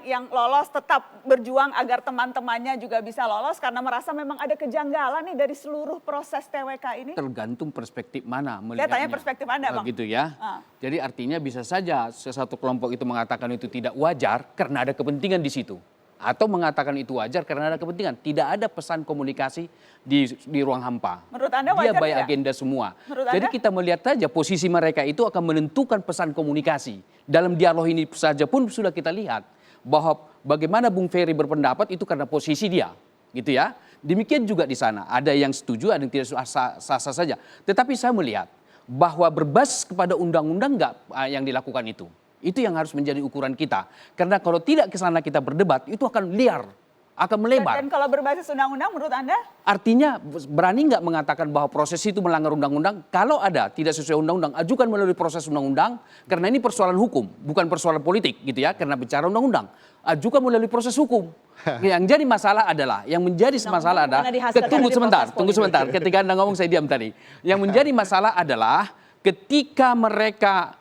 yang lolos tetap berjuang agar teman-temannya juga bisa lolos karena merasa memang ada kejanggalan nih dari seluruh proses TWK ini? Tergantung perspektif mana Saya melihatnya. tanya perspektif Anda, Bang. Gitu ya. Ah. Jadi artinya bisa saja satu kelompok itu mengatakan itu tidak wajar karena ada kepentingan di situ. Atau mengatakan itu wajar karena ada kepentingan. Tidak ada pesan komunikasi di ruang hampa. Menurut Anda Dia wajar by tidak? agenda semua. Menurut Jadi Anda? kita melihat saja posisi mereka itu akan menentukan pesan komunikasi. Dalam dialog ini saja pun sudah kita lihat bahwa bagaimana Bung Ferry berpendapat itu karena posisi dia. Gitu ya. Demikian juga di sana. Ada yang setuju, ada yang tidak sah-sah saja. Tetapi saya melihat bahwa berbasis kepada undang-undang enggak yang dilakukan itu. Itu yang harus menjadi ukuran kita. Karena kalau tidak ke sana kita berdebat, itu akan liar, akan melebar. Dan kalau berbasis undang-undang menurut Anda? Artinya berani nggak mengatakan bahwa proses itu melanggar undang-undang? Kalau ada tidak sesuai undang-undang, ajukan melalui proses undang-undang. Karena ini persoalan hukum, bukan persoalan politik gitu ya. Karena bicara undang-undang, ajukan melalui proses hukum. Yang jadi masalah adalah, yang menjadi masalah adalah, tunggu sebentar. Ketika Anda ngomong saya diam tadi. Yang menjadi masalah adalah ketika mereka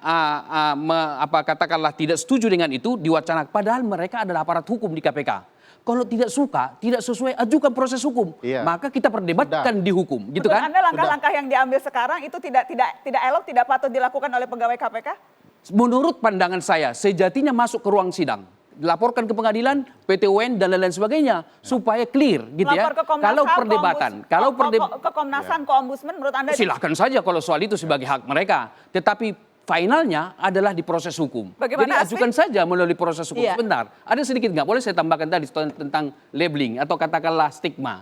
katakanlah tidak setuju dengan itu diwacanakan, padahal mereka adalah aparat hukum di KPK. Kalau tidak suka, tidak sesuai, ajukan proses hukum. Iya. Maka kita perdebatkan di hukum, gitu Menurut kan? Anda langkah-langkah yang diambil sekarang itu tidak elok, tidak patut dilakukan oleh pegawai KPK? Menurut pandangan saya, sejatinya masuk ke ruang sidang, dilaporkan ke pengadilan, PT UN dan lain-lain sebagainya supaya clear, gitu ya. Lapor ke Komnas Kalau HAM, perdebatan, ke Komnas HAM, ke Ombudsman, menurut Anda? silahkan saja kalau soal itu sebagai hak mereka. Tetapi finalnya adalah di proses hukum. Bagaimana, jadi ajukan saja melalui proses hukum. Iya. Sebentar, ada sedikit nggak boleh saya tambahkan tadi tentang labeling atau katakanlah stigma.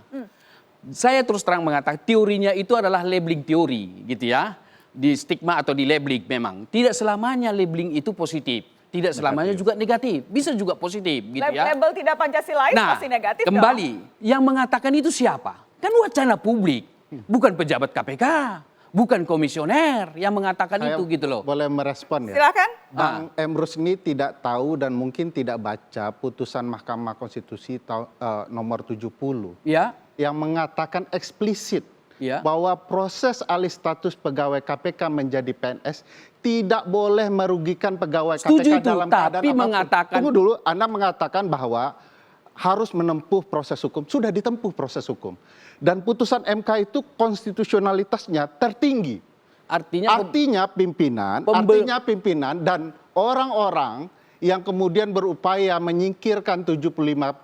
Saya terus terang mengatakan teorinya itu adalah labeling teori, gitu ya. Di stigma atau di labeling memang. Tidak selamanya labeling itu positif. Tidak selamanya juga negatif. Bisa juga positif, gitu ya. Label tidak Pancasilais pasti negatif kembali, dong. yang mengatakan itu siapa? Kan wacana publik, bukan pejabat KPK, bukan komisioner yang mengatakan Saya itu gitu loh. boleh merespon ya? Silakan. Bang Emrus ini tidak tahu dan mungkin tidak baca putusan Mahkamah Konstitusi nomor 70 Ya. yang mengatakan eksplisit Ya. bahwa proses alih status pegawai KPK menjadi PNS tidak boleh merugikan pegawai Setuju KPK itu, dalam keadaan tapi apapun. mengatakan- Tunggu dulu, Anda mengatakan bahwa harus menempuh proses hukum. Sudah ditempuh proses hukum. Dan putusan MK itu konstitusionalitasnya tertinggi. Artinya pimpinan dan orang-orang yang kemudian berupaya menyingkirkan 75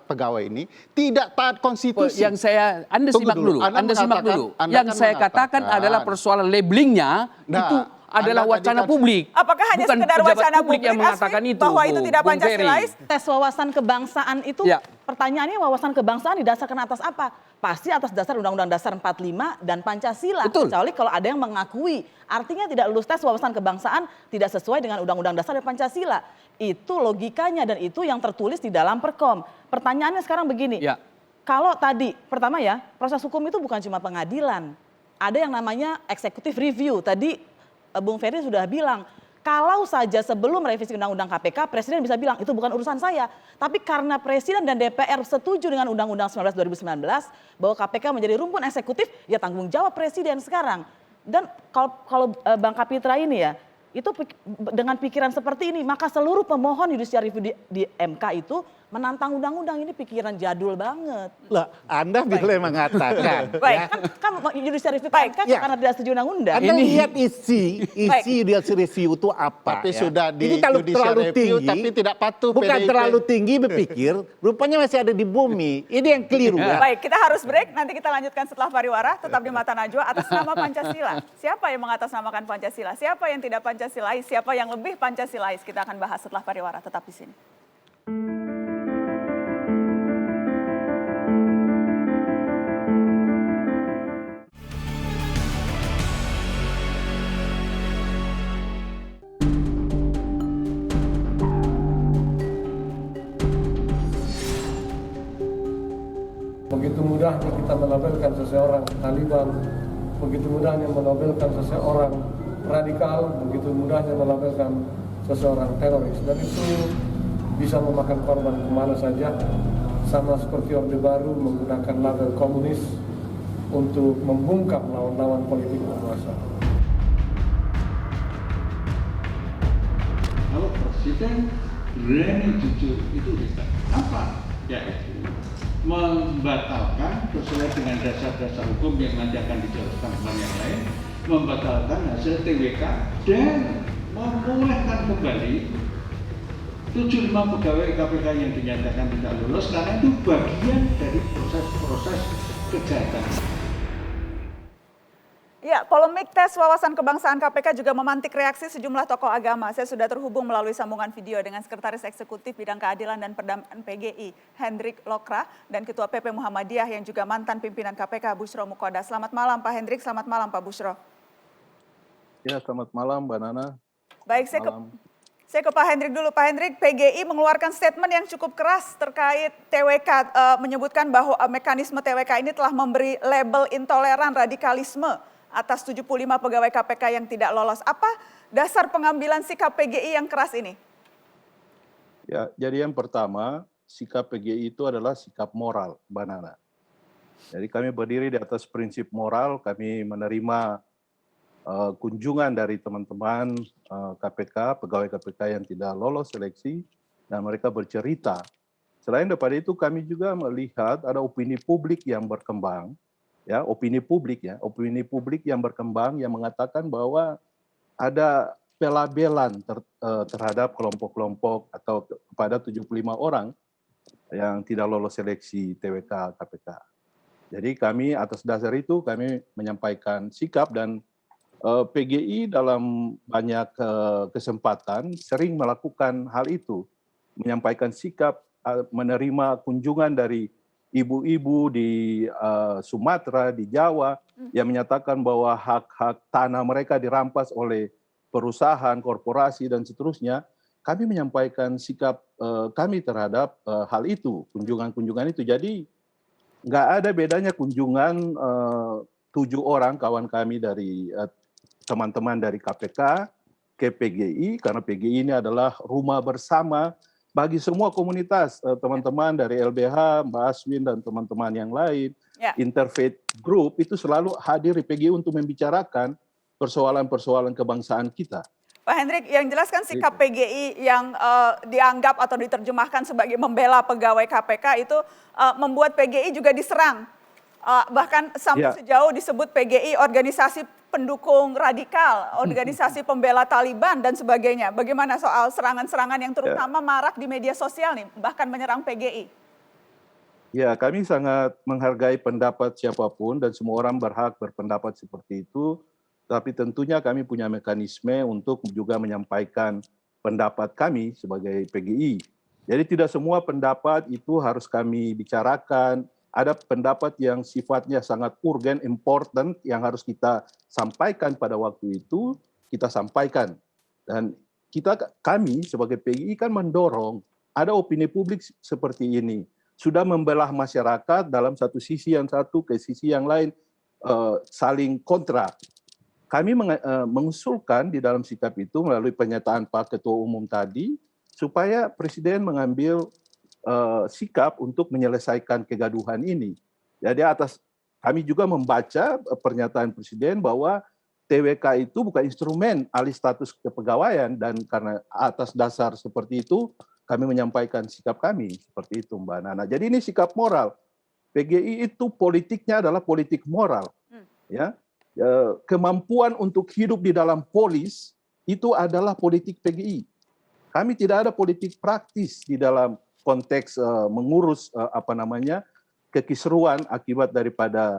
pegawai ini tidak taat konstitusi. Yang Anda simak dulu. Anda simak dulu. Yang saya katakan adalah persoalan labelingnya itu adalah wacana publik. Apakah hanya bukan sekedar pejabat wacana publik yang publik, mengatakan Asfi, itu bahwa itu tidak Bung Ferry. Pancasilais? Tes wawasan kebangsaan itu Ya. pertanyaannya wawasan kebangsaan didasarkan atas apa? Pasti atas dasar Undang-Undang Dasar 45 dan Pancasila. Betul. Kecuali kalau ada yang mengakui. Artinya tidak lulus tes wawasan kebangsaan tidak sesuai dengan Undang-Undang Dasar dan Pancasila. Itu logikanya dan itu yang tertulis di dalam Perkom. Pertanyaannya sekarang begini. Ya. Kalau tadi, pertama ya, proses hukum itu bukan cuma pengadilan. Ada yang namanya executive review. Tadi Bung Ferry sudah bilang, kalau saja sebelum revisi Undang-Undang KPK, Presiden bisa bilang, itu bukan urusan saya. Tapi karena Presiden dan DPR setuju dengan Undang-Undang 19 2019, bahwa KPK menjadi rumpun eksekutif, ya tanggung jawab Presiden sekarang. Dan kalau Bang Kapitra ini ya, itu dengan pikiran seperti ini, maka seluruh pemohon judicial review di MK itu menantang undang-undang. Ini pikiran jadul banget. Lah, Anda boleh mengatakan. Baik, kan judicial review MK Ya. karena tidak setuju undang-undang. Anda lihat isi judicial review itu apa? Tapi ya? sudah di Ini kalau judicial terlalu review, tinggi, tapi tidak patuh bukan PDIP. terlalu tinggi berpikir, rupanya masih ada di bumi. Ini yang keliru ya. Baik, kita harus break. Nanti kita lanjutkan setelah pariwara. Tetap di Mata Najwa atas nama Pancasila. Siapa yang mengatasnamakan Pancasila? Siapa yang tidak Pancasilais? Siapa yang lebih Pancasilais? Kita akan bahas setelah pariwara. Tetap di sini. begitu mudahnya kita melabelkan seseorang Taliban, begitu mudahnya melabelkan seseorang radikal, begitu mudahnya melabelkan seseorang teroris, dan itu bisa memakan korban kemana saja, sama seperti Orde Baru menggunakan label komunis untuk membungkam lawan-lawan politik penguasa. Kalau Presiden berani jujur itu hebat. Apa? Yaitu membatalkan sesuai dengan dasar-dasar hukum yang nanti akan dijelaskan teman yang lain, membatalkan hasil TWK dan memulihkan kembali 75 pegawai KPK yang dinyatakan tidak lulus karena itu bagian dari proses-proses kejahatan. Ya, polemik tes wawasan kebangsaan KPK juga memantik reaksi sejumlah tokoh agama. Saya sudah terhubung melalui sambungan video dengan Sekretaris Eksekutif Bidang Keadilan dan Perdamaian PGI, Hendrik Lokra, dan Ketua PP Muhammadiyah yang juga mantan pimpinan KPK, Bushro Mukoda. Selamat malam Pak Hendrik, selamat malam Pak Bushro. Ya, selamat malam Mbak Nana. Baik, saya ke Pak Hendrik dulu. Pak Hendrik, PGI mengeluarkan statement yang cukup keras terkait TWK, menyebutkan bahwa mekanisme TWK ini telah memberi label intoleran radikalisme atas 75 pegawai KPK yang tidak lolos. Apa dasar pengambilan sikap PGI yang keras ini? Ya, jadi yang pertama, sikap PGI itu adalah sikap moral, Mbak Nana. Jadi kami berdiri di atas prinsip moral, kami menerima kunjungan dari teman-teman KPK, pegawai KPK yang tidak lolos seleksi, dan mereka bercerita. Selain daripada itu, kami juga melihat ada opini publik yang berkembang, ya, opini publik yang berkembang yang mengatakan bahwa ada pelabelan terhadap kelompok-kelompok atau kepada 75 orang yang tidak lolos seleksi TWK KPK. Jadi kami atas dasar itu kami menyampaikan sikap, dan PGI dalam banyak kesempatan sering melakukan hal itu, menyampaikan sikap, menerima kunjungan dari ibu-ibu di Sumatera, di Jawa, yang menyatakan bahwa hak-hak tanah mereka dirampas oleh perusahaan, korporasi, dan seterusnya. Kami menyampaikan sikap kami terhadap hal itu, kunjungan-kunjungan itu. Jadi nggak ada bedanya kunjungan 7 orang kawan kami dari teman-teman dari KPK ke PGI, karena PGI ini adalah rumah bersama bagi semua komunitas, teman-teman dari LBH, Mbak Aswin, dan teman-teman yang lain, Interfaith Group itu selalu hadir di PGI untuk membicarakan persoalan-persoalan kebangsaan kita. Pak Hendrik, yang jelaskan sikap PGI yang dianggap atau diterjemahkan sebagai membela pegawai KPK itu membuat PGI juga diserang. Bahkan sampai sejauh disebut PGI organisasi pendukung radikal, organisasi pembela Taliban dan sebagainya. Bagaimana soal serangan-serangan yang terutama marak di media sosial nih, bahkan menyerang PGI? Ya, kami sangat menghargai pendapat siapapun dan semua orang berhak berpendapat seperti itu. Tapi tentunya kami punya mekanisme untuk juga menyampaikan pendapat kami sebagai PGI. Jadi tidak semua pendapat itu harus kami bicarakan. Ada pendapat yang sifatnya sangat urgent, important, yang harus kita sampaikan pada waktu itu, kita sampaikan. Dan kami sebagai PGI kan mendorong, ada opini publik seperti ini. Sudah membelah masyarakat dalam satu sisi yang satu ke sisi yang lain, saling kontra. Kami mengusulkan di dalam sikap itu melalui pernyataan Pak Ketua Umum tadi, supaya Presiden mengambil sikap untuk menyelesaikan kegaduhan ini. Jadi kami juga membaca pernyataan Presiden bahwa TWK itu bukan instrumen alih status kepegawaian, dan karena atas dasar seperti itu kami menyampaikan sikap kami seperti itu, Mbak Nana. Jadi ini sikap moral. PGI itu politiknya adalah politik moral. Ya, kemampuan untuk hidup di dalam polis itu adalah politik PGI. Kami tidak ada politik praktis di dalam konteks mengurus kekisruan akibat daripada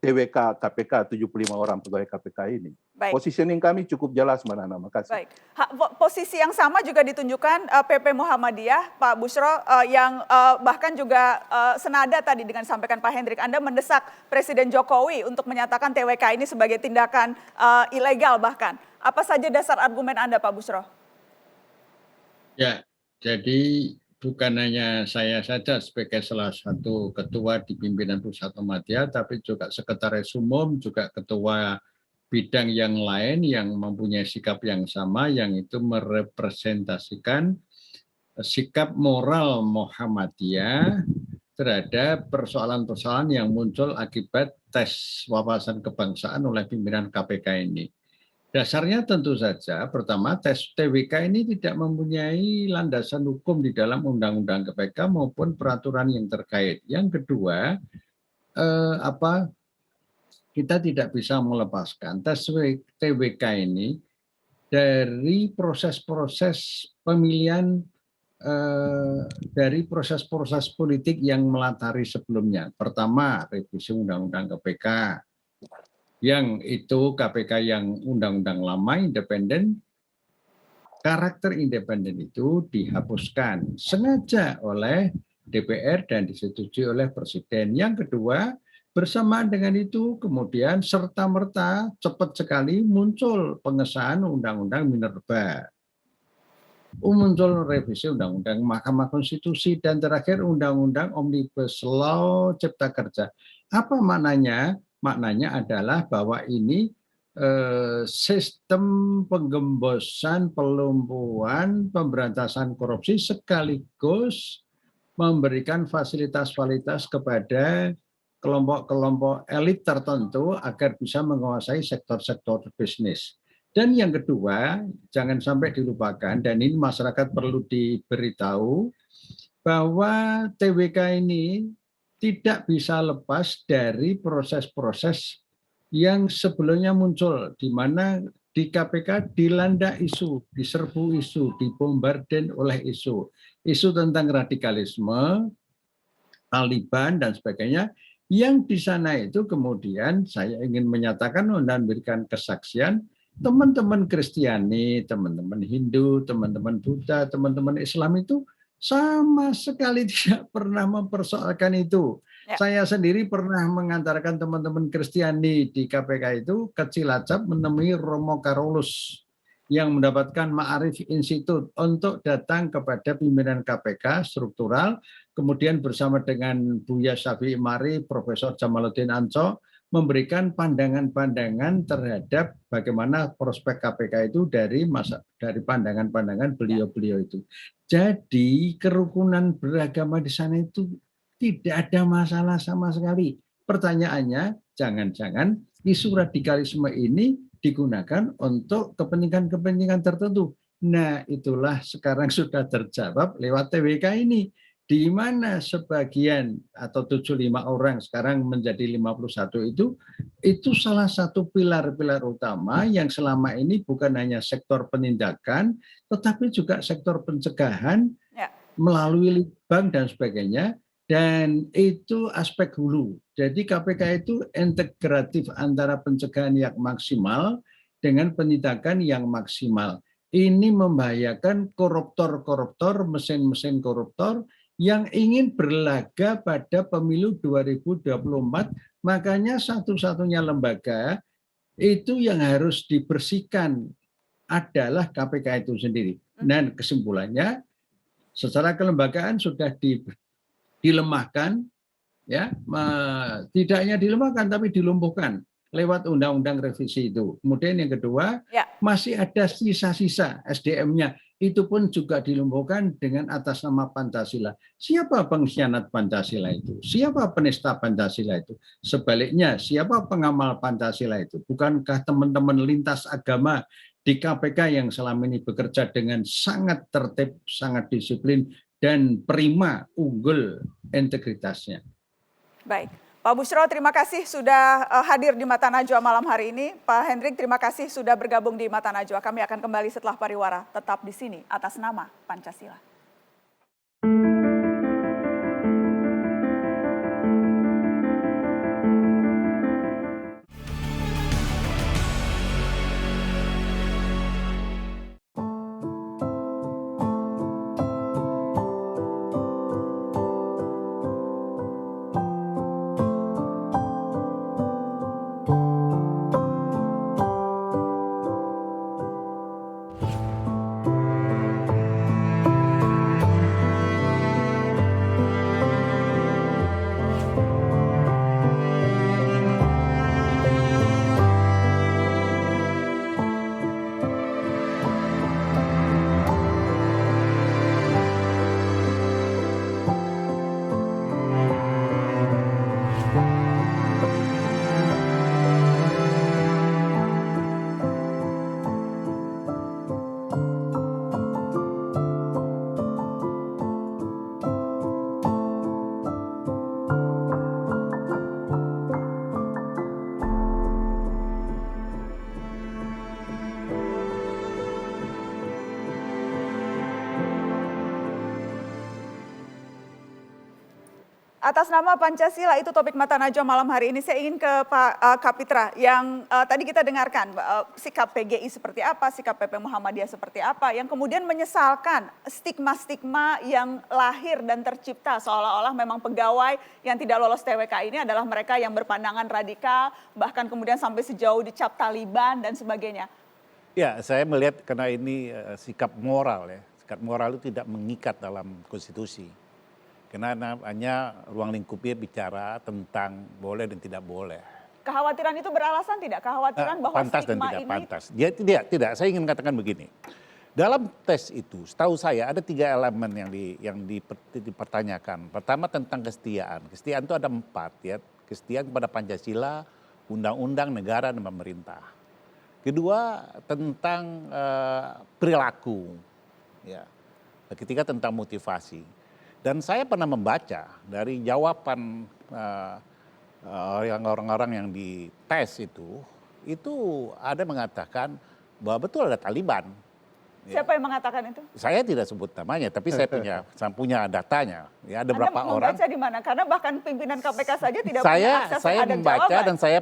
TWK KPK 75 orang pegawai KPK ini. Baik. Positioning kami cukup jelas, Mbak Nana. Makasih. Baik. Posisi yang sama juga ditunjukkan PP Muhammadiyah, Pak Bushro, yang bahkan juga senada tadi dengan sampaikan Pak Hendrik. Anda mendesak Presiden Jokowi untuk menyatakan TWK ini sebagai tindakan ilegal bahkan. Apa saja dasar argumen Anda, Pak Bushro? Ya, jadi bukan hanya saya saja sebagai salah satu ketua di pimpinan Pusat Muhammadiyah, tapi juga sekretaris umum, juga ketua bidang yang lain yang mempunyai sikap yang sama, yang itu merepresentasikan sikap moral Muhammadiyah terhadap persoalan-persoalan yang muncul akibat tes wawasan kebangsaan oleh pimpinan KPK ini. Dasarnya tentu saja, pertama tes TWK ini tidak mempunyai landasan hukum di dalam Undang-Undang KPK maupun peraturan yang terkait. Yang kedua, kita tidak bisa melepaskan tes TWK ini dari proses-proses pemilihan, dari proses-proses politik yang melatari sebelumnya. Pertama, revisi Undang-Undang KPK. Yang itu KPK yang undang-undang lama independen, karakter independen itu dihapuskan sengaja oleh DPR dan disetujui oleh Presiden. Yang kedua, bersamaan dengan itu kemudian serta-merta cepat sekali muncul pengesahan Undang-Undang Minerba. Muncul revisi Undang-Undang Mahkamah Konstitusi dan terakhir Undang-Undang Omnibus Law Cipta Kerja. Apa maknanya? Maknanya adalah bahwa ini sistem penggembosan, pelumpuhan, pemberantasan korupsi sekaligus memberikan fasilitas-fasilitas kepada kelompok-kelompok elit tertentu agar bisa menguasai sektor-sektor bisnis. Dan yang kedua, jangan sampai dilupakan, dan ini masyarakat perlu diberitahu, bahwa TWK ini tidak bisa lepas dari proses-proses yang sebelumnya muncul, di mana di KPK dilanda isu, diserbu isu, dibombardir oleh isu tentang radikalisme, Taliban, dan sebagainya, yang di sana itu kemudian saya ingin menyatakan dan memberikan kesaksian, teman-teman Kristiani, teman-teman Hindu, teman-teman Buddha, teman-teman Islam itu sama sekali tidak pernah mempersoalkan itu. Ya. Saya sendiri pernah mengantarkan teman-teman Kristiani di KPK itu ke Cilacap menemui Romo Karolus yang mendapatkan Ma'arif Institute untuk datang kepada pimpinan KPK struktural, kemudian bersama dengan Buya Syafi'i Mari, Profesor Jamaluddin Anco, memberikan pandangan-pandangan terhadap bagaimana prospek KPK itu dari pandangan-pandangan beliau-beliau itu. Jadi kerukunan beragama di sana itu tidak ada masalah sama sekali. Pertanyaannya, jangan-jangan isu radikalisme ini digunakan untuk kepentingan-kepentingan tertentu. Nah, itulah sekarang sudah terjawab lewat TWK ini. Di mana sebagian atau 75 orang sekarang menjadi 51 itu salah satu pilar-pilar utama yang selama ini bukan hanya sektor penindakan, tetapi juga sektor pencegahan melalui litbang dan sebagainya, dan itu aspek hulu. Jadi KPK itu integratif antara pencegahan yang maksimal dengan penindakan yang maksimal. Ini membahayakan koruptor-koruptor, mesin-mesin koruptor yang ingin berlaga pada pemilu 2024, makanya satu-satunya lembaga itu yang harus dibersihkan adalah KPK itu sendiri. Dan kesimpulannya, secara kelembagaan sudah dilemahkan, ya, tidak hanya dilemahkan tapi dilumpuhkan lewat undang-undang revisi itu. Kemudian yang kedua, masih ada sisa-sisa SDM-nya. Itu pun juga dilumpuhkan dengan atas nama Pancasila. Siapa pengkhianat Pancasila itu? Siapa penista Pancasila itu? Sebaliknya, siapa pengamal Pancasila itu? Bukankah teman-teman lintas agama di KPK yang selama ini bekerja dengan sangat tertib, sangat disiplin, dan prima, unggul integritasnya? Baik. Pak Busyro, terima kasih sudah hadir di Mata Najwa malam hari ini. Pak Hendrik, terima kasih sudah bergabung di Mata Najwa. Kami akan kembali setelah pariwara. Tetap di sini atas nama Pancasila. Atas nama Pancasila, itu topik Mata Najwa malam hari ini. Saya ingin ke Pak Kapitra yang tadi kita dengarkan sikap PGI seperti apa, sikap PP Muhammadiyah seperti apa, yang kemudian menyesalkan stigma-stigma yang lahir dan tercipta seolah-olah memang pegawai yang tidak lolos TWK ini adalah mereka yang berpandangan radikal, bahkan kemudian sampai sejauh dicap Taliban dan sebagainya. Ya, saya melihat karena ini sikap moral ya. Sikap moral itu tidak mengikat dalam konstitusi. Karena hanya ruang lingkupnya bicara tentang boleh dan tidak boleh. Kekhawatiran itu beralasan tidak? Kekhawatiran bahwa Pantas dan stigma tidak ini... pantas. Dia tidak. Saya ingin katakan begini. Dalam tes itu, setahu saya ada 3 elemen yang dipertanyakan. Pertama tentang kesetiaan. Kesetiaan itu ada 4 ya. Kesetiaan kepada Pancasila, undang-undang, negara, dan pemerintah. Kedua tentang perilaku. Ya. Ketiga tentang motivasi. Dan saya pernah membaca dari jawaban orang-orang yang dites itu ada mengatakan bahwa betul ada Taliban. Siapa yang mengatakan itu? Saya tidak sebut namanya, tapi saya punya datanya. Ya, ada berapa orang. Anda membaca di mana? Karena bahkan pimpinan KPK saja tidak punya akses saya terhadap membaca jawaban. dan saya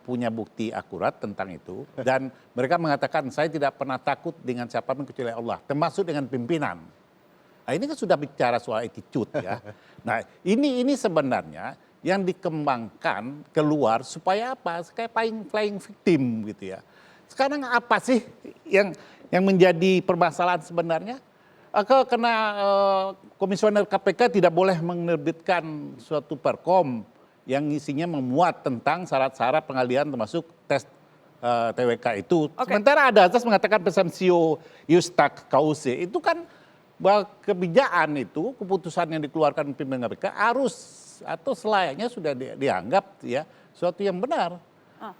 punya bukti akurat tentang itu. Dan mereka mengatakan saya tidak pernah takut dengan siapapun kecuali Allah, termasuk dengan pimpinan. Nah, ini kan sudah bicara soal attitude ya. Nah ini sebenarnya yang dikembangkan keluar supaya apa? Kayak playing victim gitu ya. Sekarang apa sih yang menjadi permasalahan sebenarnya? Karena komisioner KPK tidak boleh menerbitkan suatu perkom yang isinya memuat tentang syarat-syarat pengalihan termasuk tes TWK itu. Sementara ada asas mengatakan presumptio iustak causa. Itu kan bahwa kebijakan itu, keputusan yang dikeluarkan pimpinan KPK harus atau selayaknya sudah dianggap ya suatu yang benar.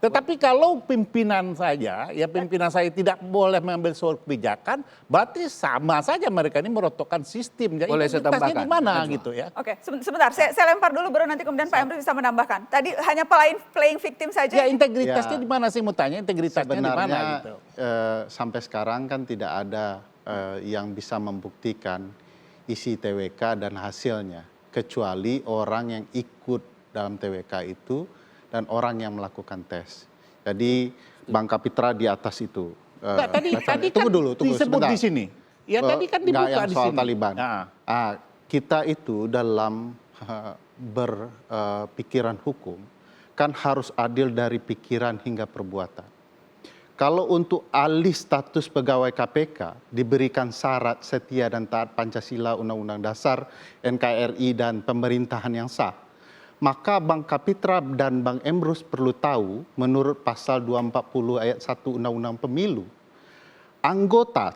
Tetapi kalau pimpinan saya tidak boleh mengambil suatu kebijakan, berarti sama saja mereka ini merotokkan sistem. Jadi boleh saya tambahkan? Di mana gitu ya? Oke, sebentar. Saya lempar dulu baru nanti kemudian Pak Emrus bisa menambahkan. Tadi hanya playing victim saja. Ya integritasnya di mana sih mau tanya? Integritasnya di mana gitu? Sampai sekarang kan tidak ada yang bisa membuktikan isi TWK dan hasilnya, kecuali orang yang ikut dalam TWK itu dan orang yang melakukan tes. Jadi Bang Kapitra di atas itu. Tadi tunggu disebut sebentar. di sini. Ya tadi kan dibuka di soal sini. Taliban. Kita itu dalam berpikiran hukum kan harus adil dari pikiran hingga perbuatan. Kalau untuk alih status pegawai KPK diberikan syarat setia dan taat Pancasila, Undang-Undang Dasar, NKRI, dan pemerintahan yang sah, maka Bang Kapitra dan Bang Emrus perlu tahu menurut pasal 240 ayat 1 Undang-Undang Pemilu,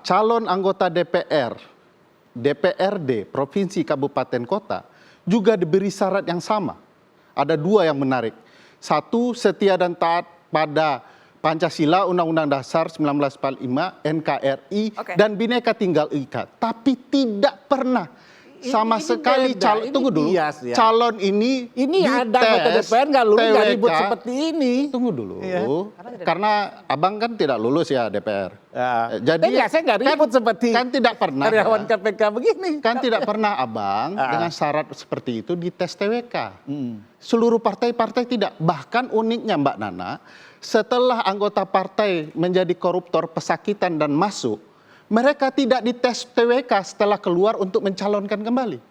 calon anggota DPR, DPRD, Provinsi, Kabupaten, Kota juga diberi syarat yang sama. Ada 2 yang menarik. 1, setia dan taat pada Pancasila, Undang-Undang Dasar 1945, NKRI, dan Bhinneka Tunggal Ika. Tapi tidak pernah sama sekali tunggu dulu. Ya. Calon ini ada anggota DPR nggak lulus nggak ribut seperti ini. Tunggu dulu. Ya. Karena abang kan tidak lulus ya DPR. Jadi saya nggak ribut seperti kan tidak pernah karyawan KPK begini. Kan tidak pernah abang dengan syarat seperti itu di tes TWK. Seluruh partai-partai tidak. Bahkan uniknya Mbak Nana, setelah anggota partai menjadi koruptor pesakitan dan masuk, mereka tidak dites TWK setelah keluar untuk mencalonkan kembali.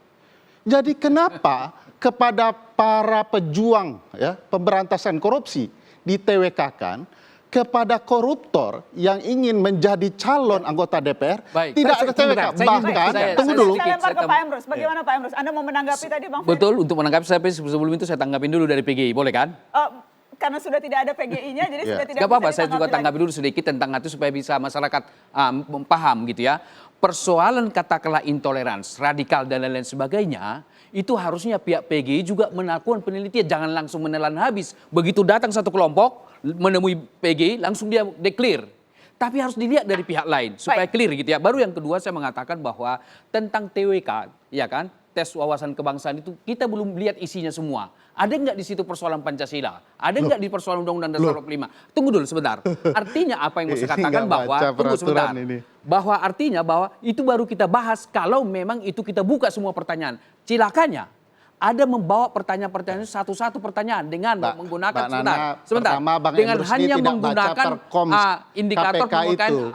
Jadi kenapa kepada para pejuang ya, pemberantasan korupsi di TWK-kan, kepada koruptor yang ingin menjadi calon anggota DPR tidak ada TWK. Bahkan tunggu dulu. Saya lempar ke Pak Emrus. Bagaimana Pak Emrus? Anda mau menanggapi tadi Bang Ferry? Betul, untuk menanggapi saya sebelum itu saya tanggapin dulu dari PGI, boleh kan? Karena sudah tidak ada PGI-nya, jadi sudah tidak bisa apa-apa, saya juga ditanggapi tanggapi dulu sedikit tentang itu supaya bisa masyarakat paham gitu ya. Persoalan katakanlah intoleransi, radikal dan lain-lain sebagainya, itu harusnya pihak PGI juga melakukan penelitian, jangan langsung menelan habis. Begitu datang satu kelompok menemui PGI, langsung dia declare. Tapi harus dilihat dari pihak lain supaya clear gitu ya. Baru yang kedua saya mengatakan bahwa tentang TWK, ya kan, tes wawasan kebangsaan itu kita belum lihat isinya semua. Ada nggak di situ persoalan Pancasila? Ada nggak di persoalan Undang-Undang Dasar 45? Tunggu dulu sebentar. Artinya apa yang mau saya katakan bahwa tunggu sebentar. Bahwa artinya bahwa itu baru kita bahas kalau memang itu kita buka semua pertanyaan. Cilakanya ada membawa pertanyaan-pertanyaan satu-satu pertanyaan dengan menggunakan sebentar pertama, Bang dengan Emrus hanya tidak menggunakan baca Perkom indikator KPK menggunakan itu.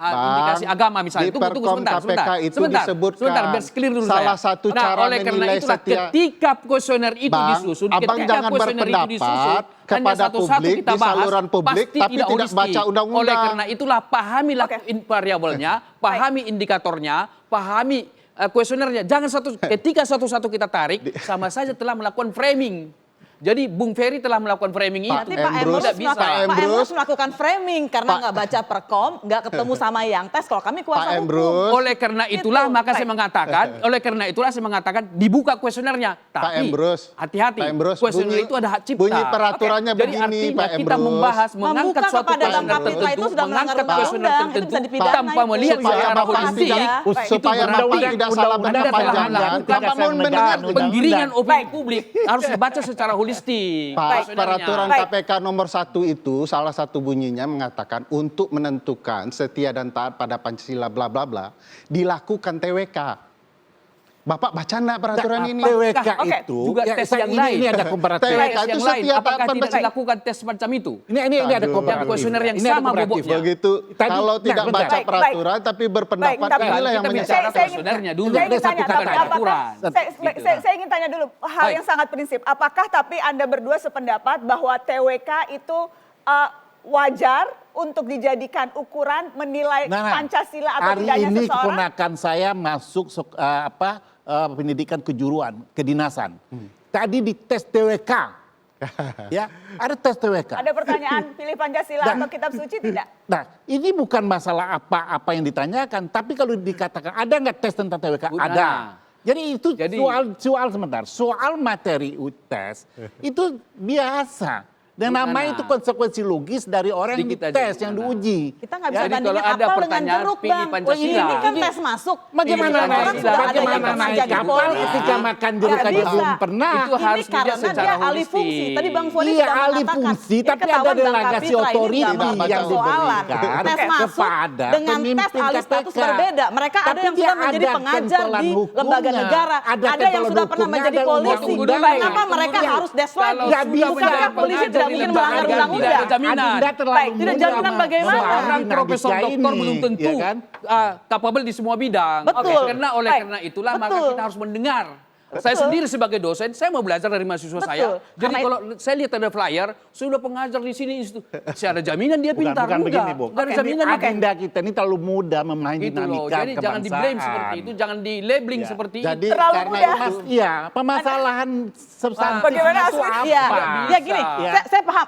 indikasi agama misalnya. Di Perkom KPK itu disebutkan sebentar, biar clear dulu salah saya. satu cara oleh karena menilai itulah setiap ketika kuesioner itu Bang, disusun, Abang ketika jangan kuesioner itu disusun, berpendapat hanya kepada satu-satu publik kita di bahas, saluran publik, pasti tapi tidak holistik. baca undang-undang. Oleh karena itulah pahamilah variabelnya, pahami indikatornya, pahami kuesionernya. Jangan ketika satu-satu kita tarik, sama saja telah melakukan framing. Jadi Bung Ferry telah melakukan framing itu. Berarti Pak Emrus melakukan framing karena nggak baca Perkom, nggak ketemu sama yang tes. Kalau kami kuasa hukum. Oleh karena itulah maka saya mengatakan, dibuka kuesionernya. Tapi hati-hati, kuesioner itu ada hak cipta. Bunyi peraturannya Jadi begini, artinya Pak kita Emrus. membahas, mengangkat suatu kuesioner tertentu, mengangkat kuesioner tertentu tanpa melihat secara holistik. Supaya Bapak tidak salah baca panjangnya. Bapak mau mendengar penggiringan opini publik harus dibaca secara holistik. Pak, peraturan KPK nomor 1 itu salah satu bunyinya mengatakan untuk menentukan setia dan taat pada Pancasila bla bla bla dilakukan TWK. Bapak baca enggak peraturan ini? TWK itu juga tes yang lain. Ini ada komparatif. TWK yang lain. Apakah tidak dilakukan tes semacam itu? Ini ada komparatif. Yang kuesioner yang sama bobotnya. Begitu. Kalau tidak baca peraturan tapi berpendapat inilah yang menyesatkan. Kuesionernya dulu. Saya ingin tanya dulu hal yang sangat prinsip. Apakah tapi Anda berdua sependapat bahwa TWK itu wajar untuk dijadikan ukuran menilai Pancasila atau tidaknya seseorang? Hari ini keponakan saya masuk pendidikan kejuruan, kedinasan. Tadi di tes TWK. Ya, ada tes TWK. Ada pertanyaan pilih Pancasila atau kitab suci tidak? Nah, ini bukan masalah apa yang ditanyakan, tapi kalau dikatakan ada nggak tes tentang TWK? Ada. Jadi itu soal materi tes itu biasa. Dan namanya itu konsekuensi logis dari orang yang dites, yang diuji. Kita nggak bisa bandingin apel dengan jeruk, Bang. Ini kan tes masuk. Bagaimana naik kapal ketika makan jeruk aja belum pernah. Itu harus karena dia alih fungsi. Tadi Bang Foni sudah mengatakan. Alih fungsi, tapi ada delegasi otoriti yang diberikan kepada dengan tes alih status berbeda. Mereka ada yang sudah menjadi pengajar di lembaga negara. Ada yang sudah pernah menjadi polisi. Kenapa mereka harus des lagi? Bukankah polisi tidak mungkin melanggar undang-undang? Baik, tidak jaminan bagaimana? Seorang profesor doktor belum tentu capable di semua bidang. Betul. Oleh karena itulah maka kita harus mendengar. Saya sendiri sebagai dosen, saya mau belajar dari mahasiswa saya. Jadi kalau saya lihat ada flyer, sudah pengajar di sini, saya ada jaminan dia pintar. Bukan begini, Bu. Ada jaminan agenda kita ini terlalu mudah memahami dinamika Jadi jangan di-blame seperti itu, jangan di-labeling seperti itu. Jadi karena permasalahan substantif itu apa? Ya gini, saya paham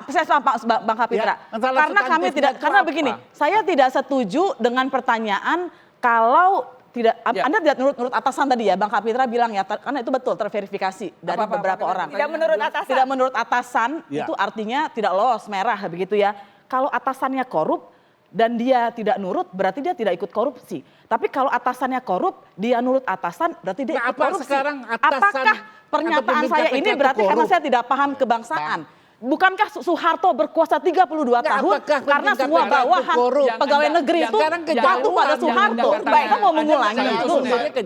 Bang Kapitra. Karena kami tidak, karena begini, saya tidak setuju dengan pertanyaan kalau Anda tidak nurut atasan tadi ya, Bang Kapitra bilang ya, karena itu betul terverifikasi dari beberapa orang. Tidak menurut atasan. Tidak menurut atasan itu artinya tidak lolos, merah begitu ya. Kalau atasannya korup dan dia tidak nurut, berarti dia tidak ikut korupsi. Tapi kalau atasannya korup, dia nurut atasan, berarti dia ikut korupsi. Apakah pernyataan saya ini berarti karena saya tidak paham kebangsaan? Bukankah Soeharto berkuasa 32 tahun karena semua bawahan pegawai negeri itu jatuh pada Soeharto? Baik, kita mau mengulangi itu.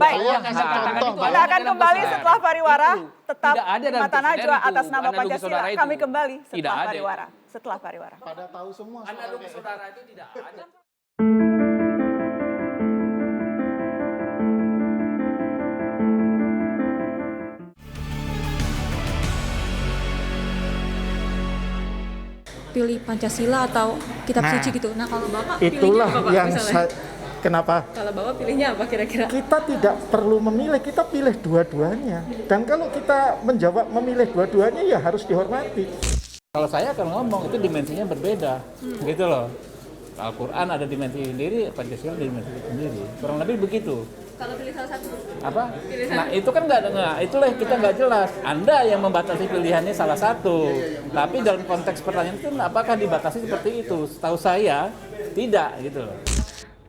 Baik, kita akan kembali setelah pariwara. Tetap Mata Najwa atas nama Pancasila. Kami kembali setelah pariwara. Setelah pariwara. Pada tahu semua. Analogi saudara itu tidak ada. Pilih Pancasila atau kitab suci gitu. Nah kalau Bapak itulah pilihnya apa, yang kenapa? Kalau Bapak pilihnya apa kira-kira? Kita tidak perlu memilih, kita pilih dua-duanya. Dan kalau kita menjawab memilih dua-duanya ya harus dihormati. Kalau saya akan ngomong itu dimensinya berbeda, gitu loh. Al-Quran ada dimensi sendiri, Pancasila ada dimensi sendiri. Kurang lebih begitu. Kalau pilih salah satu? Apa? Nah itu kan itulah kita nggak jelas. Anda yang membatasi pilihannya salah satu. Tapi dalam konteks pertanyaan itu apakah dibatasi seperti itu? Setahu saya tidak gitu loh.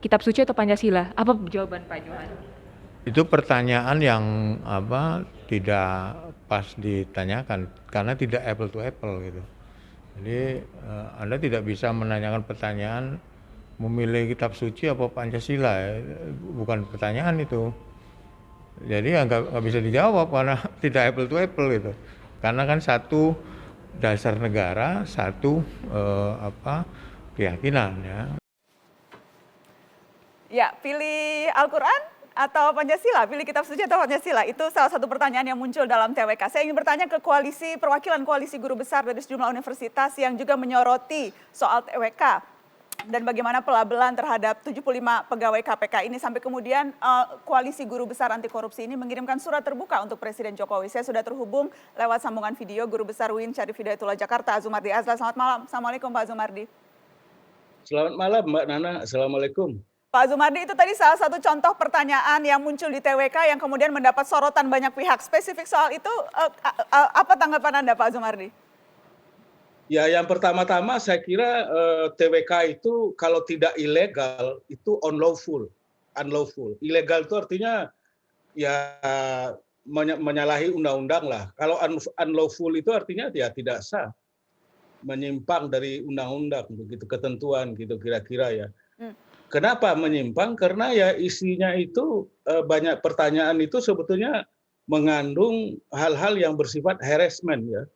Kitab suci atau Pancasila? Apa jawaban Pak Johan? Itu pertanyaan yang tidak pas ditanyakan karena tidak apple to apple gitu. Jadi Anda tidak bisa menanyakan pertanyaan memilih kitab suci apa Pancasila, bukan pertanyaan itu. Jadi ya nggak bisa dijawab karena tidak apple to apple gitu. Karena kan satu dasar negara, satu keyakinan ya. Ya, pilih Al-Quran atau Pancasila? Pilih kitab suci atau Pancasila? Itu salah satu pertanyaan yang muncul dalam TWK. Saya ingin bertanya ke perwakilan koalisi guru besar dari sejumlah universitas yang juga menyoroti soal TWK. Dan bagaimana pelabelan terhadap 75 pegawai KPK ini sampai kemudian koalisi guru besar anti korupsi ini mengirimkan surat terbuka untuk Presiden Jokowi. Saya sudah terhubung lewat sambungan video Guru Besar UIN Syarif Hidayatullah Jakarta, Azumardi Azra. Selamat malam. Assalamualaikum Pak Azumardi. Selamat malam Mbak Nana, Assalamualaikum. Pak Azumardi, itu tadi salah satu contoh pertanyaan yang muncul di TWK yang kemudian mendapat sorotan banyak pihak. Spesifik soal itu, apa tanggapan Anda Pak Azumardi? Ya, yang pertama-tama saya kira TWK itu kalau tidak ilegal itu unlawful. Ilegal itu artinya ya menyalahi undang-undang lah. Kalau unlawful itu artinya ya tidak sah, menyimpang dari undang-undang begitu, ketentuan gitu kira-kira ya. Kenapa menyimpang? Karena ya isinya itu banyak pertanyaan itu sebetulnya mengandung hal-hal yang bersifat harassment ya.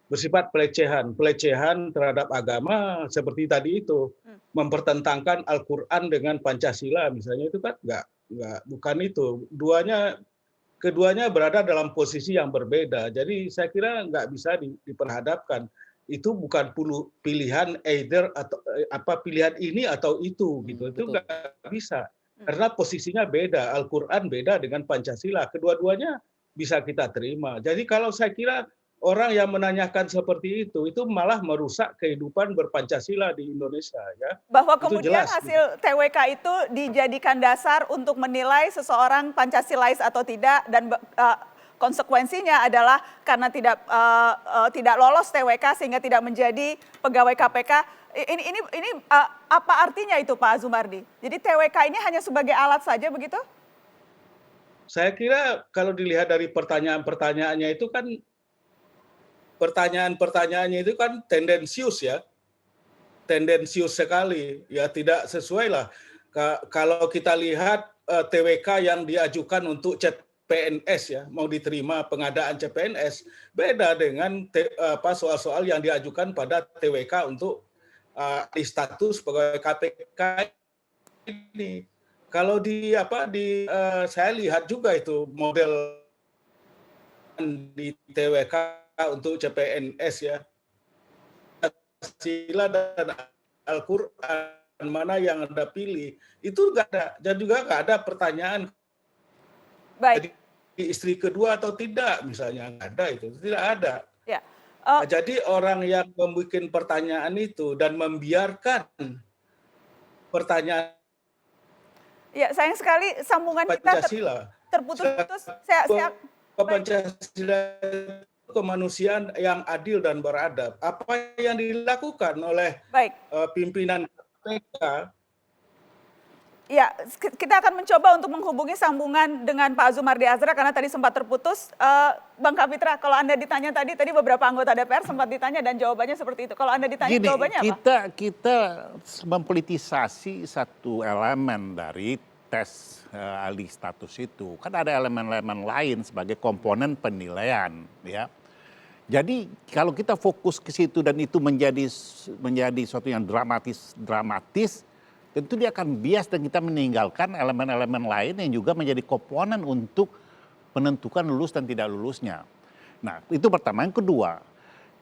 Bersifat pelecehan terhadap agama seperti tadi itu, mempertentangkan Al-Quran dengan Pancasila misalnya, itu kan bukan itu. Keduanya berada dalam posisi yang berbeda. Jadi saya kira nggak bisa diperhadapkan. Itu bukan pilihan either atau pilihan ini atau itu gitu. Itu nggak bisa. Karena posisinya beda. Al-Quran beda dengan Pancasila. Kedua-duanya bisa kita terima. Jadi kalau saya kira orang yang menanyakan seperti itu malah merusak kehidupan berpancasila di Indonesia ya. Bahwa itu kemudian jelas, hasil TWK itu dijadikan dasar untuk menilai seseorang Pancasilais atau tidak, dan konsekuensinya adalah karena tidak lolos TWK sehingga tidak menjadi pegawai KPK. Ini apa artinya itu Pak Azumardi? Jadi TWK ini hanya sebagai alat saja begitu? Saya kira kalau dilihat dari pertanyaan-pertanyaannya itu kan pertanyaan-pertanyaannya itu kan tendensius ya, tendensius sekali ya, tidak sesuai lah. Kalau kita lihat TWK yang diajukan untuk CPNS ya, mau diterima pengadaan CPNS, beda dengan soal-soal yang diajukan pada TWK untuk di status pegawai KPK ini. Kalau saya lihat juga itu model di TWK untuk CPNS ya, Pancasila dan Al-Quran mana yang Anda pilih, itu nggak ada, dan juga nggak ada pertanyaan baik jadi istri kedua atau tidak misalnya, nggak ada, itu tidak ada ya. Jadi orang yang membuat pertanyaan itu dan membiarkan pertanyaan Ya, sayang sekali sambungan Pancasila kita terputus-putus. Pancasila kemanusiaan yang adil dan beradab. Apa yang dilakukan oleh pimpinan KPK? Ya, kita akan mencoba untuk menghubungi sambungan dengan Pak Azumardi Azra karena tadi sempat terputus. Bang Kapitra, kalau Anda ditanya tadi beberapa anggota DPR sempat ditanya dan jawabannya seperti itu. Kalau Anda ditanya jawabannya apa? Kita mempolitisasi satu elemen dari tes alih status itu. Kan ada elemen-elemen lain sebagai komponen penilaian ya. Jadi kalau kita fokus ke situ dan itu menjadi sesuatu yang dramatis, tentu dia akan bias dan kita meninggalkan elemen-elemen lain yang juga menjadi komponen untuk menentukan lulus dan tidak lulusnya. Nah, itu pertama. Yang kedua,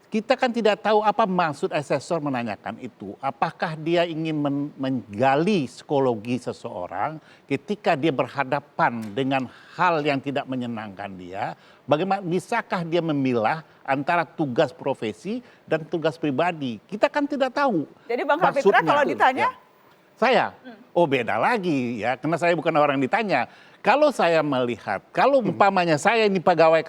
kita kan tidak tahu apa maksud asesor menanyakan itu. Apakah dia ingin menggali psikologi seseorang ketika dia berhadapan dengan hal yang tidak menyenangkan dia. Bagaimana bisakah dia memilah antara tugas profesi dan tugas pribadi? Kita kan tidak tahu. Jadi Bang Kapitra kalau ditanya? Saya? Oh beda lagi ya, karena saya bukan orang ditanya. Kalau saya melihat, kalau umpamanya saya ini pegawai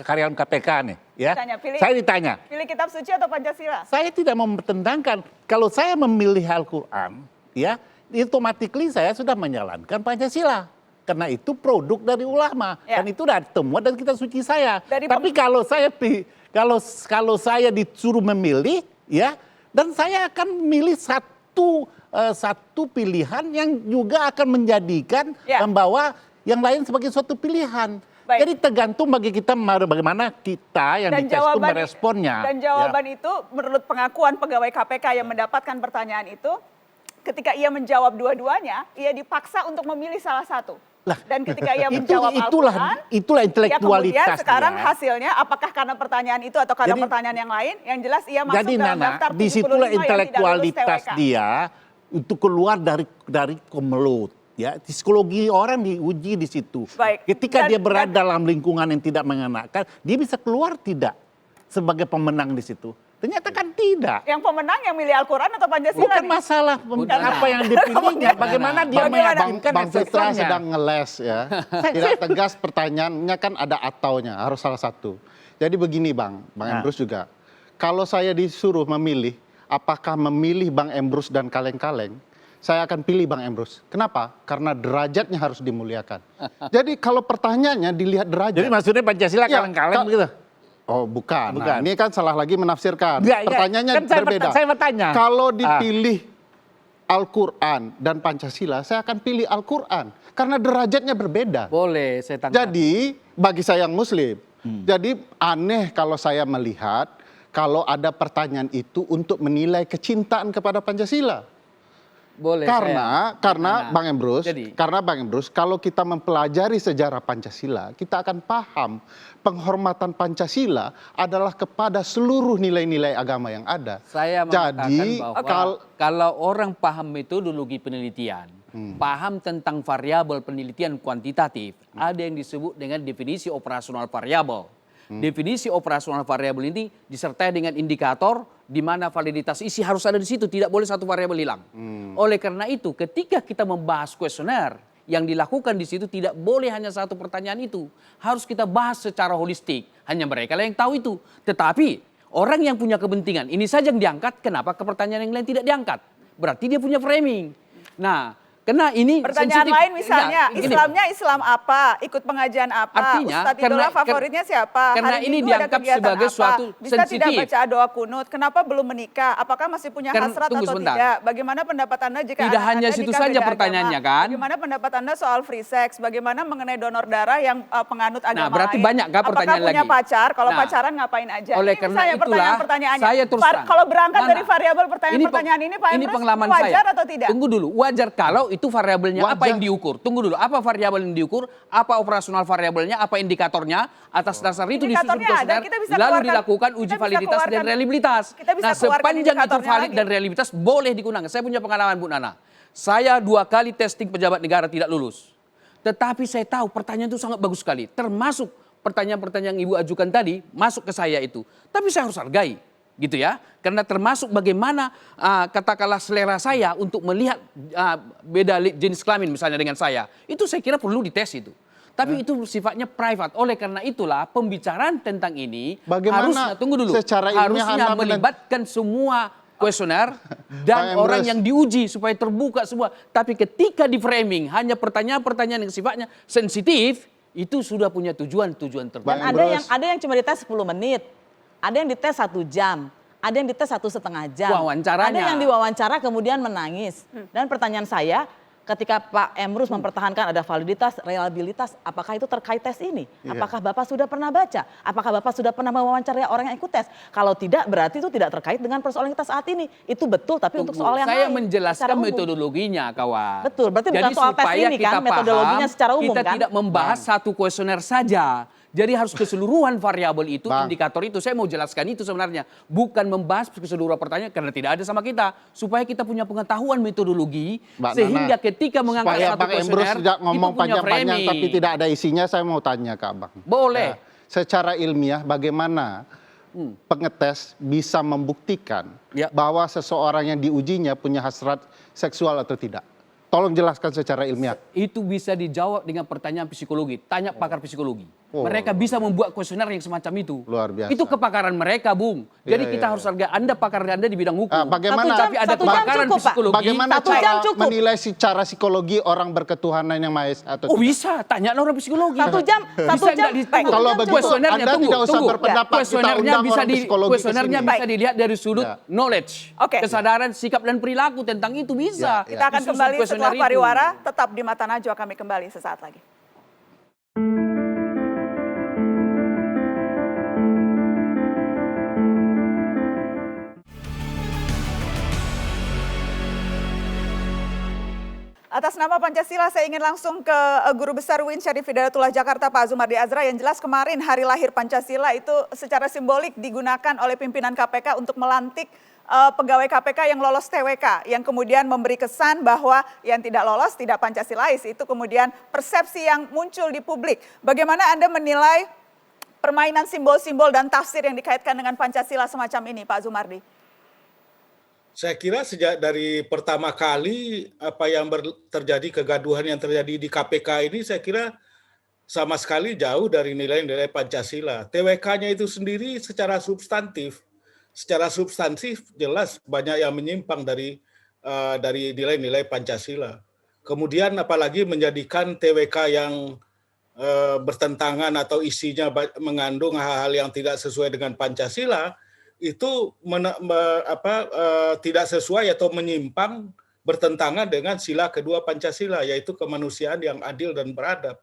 karyawan KPK nih, ya, saya ditanya. Pilih kitab suci atau Pancasila? Saya tidak mempertentangkan. Kalau saya memilih Al-Quran, ya, otomatis saya sudah menjalankan Pancasila. Karena itu produk dari ulama dan itu dari temuan dan kitab suci saya. Tapi kalau saya disuruh memilih, ya, dan saya akan memilih satu pilihan yang juga akan menjadikan membawa yang lain sebagai suatu pilihan. Baik. Jadi tergantung bagi kita bagaimana kita yang dites itu meresponnya. Dan jawaban itu menurut pengakuan pegawai KPK yang mendapatkan pertanyaan itu, ketika ia menjawab dua-duanya, ia dipaksa untuk memilih salah satu. Dan ketika ia menjawab Al-Quran, itulah intelektualitas. Ya kemudian sekarang hasilnya apakah karena pertanyaan itu atau karena pertanyaan yang lain, yang jelas ia masuk dalam daftar 75 disitulah yang intelektualitas tidak lulus TWK. dia untuk keluar dari Komlut. Ya, psikologi orang diuji di situ. Baik. Ketika dia berada dalam lingkungan yang tidak mengenakan, dia bisa keluar tidak sebagai pemenang di situ. Ternyata kan tidak. Yang pemenang yang milih Al-Quran atau Pancasila? Bukan masalah apa yang dipilihnya, bagaimana dia meyakinkan Bang Fitra esensinya. sedang ngeles ya. Tidak tegas pertanyaannya kan ada ataunya, harus salah satu. Jadi begini Bang Emrus juga. Kalau saya disuruh memilih, apakah memilih Bang Emrus dan kaleng-kaleng, saya akan pilih Bang Emrus. Kenapa? Karena derajatnya harus dimuliakan. Jadi kalau pertanyaannya dilihat derajat. Jadi maksudnya Pancasila kaleng-kaleng begitu? Oh bukan. Bukan. Nah, ini kan salah lagi menafsirkan. Ya, Pertanyaannya kan berbeda. Saya bertanya. Kalau dipilih Al-Quran dan Pancasila, saya akan pilih Al-Quran. Karena derajatnya berbeda. Boleh, saya tanggapi. Jadi bagi saya yang Muslim, jadi aneh kalau saya melihat kalau ada pertanyaan itu untuk menilai kecintaan kepada Pancasila. Boleh. Karena Bang Emrus, kalau kita mempelajari sejarah Pancasila, kita akan paham penghormatan Pancasila adalah kepada seluruh nilai-nilai agama yang ada. Saya mengatakan bahwa kalau orang paham metodologi penelitian, paham tentang variabel penelitian kuantitatif, ada yang disebut dengan definisi operasional variabel. Definisi operasional variabel ini disertai dengan indikator di mana validitas isi harus ada di situ, tidak boleh satu variabel hilang. Oleh karena itu, ketika kita membahas kuesioner, yang dilakukan di situ tidak boleh hanya satu pertanyaan itu, harus kita bahas secara holistik. Hanya mereka lah yang tahu itu. Tetapi orang yang punya kepentingan ini saja yang diangkat, kenapa ke pertanyaan yang lain tidak diangkat? Berarti dia punya framing. Nah, karena ini pertanyaan sensitif. lain misalnya, Enggak, Islamnya Islam apa, ikut pengajian apa, Artinya, Ustadz idola favoritnya siapa, karena hari ini Minggu ada dianggap kegiatan sebagai apa, suatu bisa sensitif. tidak baca doa kunut, kenapa belum menikah, apakah masih punya hasrat atau tidak, bagaimana pendapat Anda jika tidak anak hanya Anda situ nikah saja beda pertanyaannya agama? kan? Bagaimana pendapat Anda soal free sex, bagaimana mengenai donor darah yang penganut agama Nah, berarti lain, banyak kan pertanyaan apakah punya lagi? pacar, kalau Nah, pacaran ngapain aja? oleh Ini karena saya itulah, pertanyaannya, saya terus terang. kalau berangkat Mana? dari variabel pertanyaan-pertanyaan ini Pak ini Emrus, pengalaman wajar saya. atau tidak? Tunggu dulu, wajar kalau itu variabelnya apa yang diukur? Tunggu dulu, apa variabel yang diukur? Apa operasional variabelnya? Apa indikatornya? Atas dasar itu disusun Indikatornya ada, kuesioner, kita bisa lalu keluarkan- dilakukan uji kita bisa validitas dan keluarkan- reliabilitas. kita bisa Nah, keluarkan sepanjang itu indikatornya valid lagi. dan reliabilitas boleh digunakan. Saya punya pengalaman Bu Nana. Saya 2 kali testing pejabat negara tidak lulus. Tetapi saya tahu pertanyaan itu sangat bagus sekali. Termasuk pertanyaan-pertanyaan yang Ibu ajukan tadi masuk ke saya itu. Tapi saya harus hargai. Gitu ya, karena termasuk bagaimana katakanlah selera saya untuk melihat beda jenis kelamin misalnya dengan saya, itu saya kira perlu dites itu. Tapi itu sifatnya private. Oleh karena itulah pembicaraan tentang ini Bagaimana harusnya tunggu dulu, secara ilmiah harusnya Anda melibatkan semua kuesioner dan orang yang diuji supaya terbuka semua. Tapi ketika di framing hanya pertanyaan-pertanyaan yang sifatnya sensitif, itu sudah punya tujuan-tujuan tertentu. Dan ada yang cuma dites 10 menit. Ada yang dites 1 jam, ada yang dites 1,5 jam. Wawancaranya. Ada yang diwawancara kemudian menangis. Dan pertanyaan saya, ketika Pak Emrus mempertahankan ada validitas, reliabilitas, apakah itu terkait tes ini? Iya. Apakah Bapak sudah pernah baca? Apakah Bapak sudah pernah mewawancarai orang yang ikut tes? Kalau tidak, berarti itu tidak terkait dengan persoalan kita saat ini. Itu betul, tapi untuk soal yang Saya lain. menjelaskan secara umum. metodologinya, kawan. Betul, berarti bukan Jadi soal tes supaya ini kita kan, metodologinya paham, secara umum kita kan? tidak membahas satu kuesioner saja. Jadi harus keseluruhan variabel itu, indikator itu. Saya mau jelaskan itu sebenarnya. Bukan membahas keseluruhan pertanyaan karena tidak ada sama kita. Supaya kita punya pengetahuan metodologi. Sehingga ketika mengangkat satu Bang Emrus kuesioner, tidak ngomong itu punya panjang-panjang framing. tapi tidak ada isinya, saya mau tanya ke Abang. Boleh. Secara ilmiah bagaimana pengetes bisa membuktikan bahwa seseorang yang diujinya punya hasrat seksual atau tidak? Tolong jelaskan secara ilmiah. Itu bisa dijawab dengan pertanyaan psikologi. Tanya pakar psikologi. Mereka bisa membuat kuesioner yang semacam itu. Luar biasa. Itu kepakaran mereka, Bung. Jadi kita harus hargai Anda pakar Anda di bidang hukum. Bagaimana? Tapi ada kepakaran psikologi. Bagaimana cara menilai secara psikologi orang berketuhanan yang Maha Esa? Oh bisa, tanya orang psikologi. 1 jam, 1 Bisa jam. nggak ditunggu? Kalau begitu, Kuesionernya, Anda tidak usah berpendapat, kita Kuesionernya undang bisa orang psikologi kuesionernya kesini. bisa dilihat dari sudut knowledge, kesadaran, sikap dan perilaku tentang itu bisa. Kita akan Disusun kembali kuesioner setelah itu. pariwara, tetap di Mata Najwa kami kembali sesaat lagi. Atas nama Pancasila saya ingin langsung ke Guru Besar UIN Syarif Hidayatullah Jakarta Pak Azumardi Azra. Yang jelas kemarin hari lahir Pancasila itu secara simbolik digunakan oleh pimpinan KPK untuk melantik pegawai KPK yang lolos TWK, yang kemudian memberi kesan bahwa yang tidak lolos tidak Pancasilais. Itu kemudian persepsi yang muncul di publik. Bagaimana Anda menilai permainan simbol-simbol dan tafsir yang dikaitkan dengan Pancasila semacam ini, Pak Azumardi? Saya kira sejak dari pertama kali apa yang terjadi, kegaduhan yang terjadi di KPK ini, saya kira sama sekali jauh dari nilai-nilai Pancasila. TWK-nya itu sendiri secara substantif jelas banyak yang menyimpang dari nilai-nilai Pancasila. Kemudian apalagi menjadikan TWK yang bertentangan atau isinya mengandung hal-hal yang tidak sesuai dengan Pancasila, itu tidak sesuai atau menyimpang, bertentangan dengan sila kedua Pancasila, yaitu kemanusiaan yang adil dan beradab.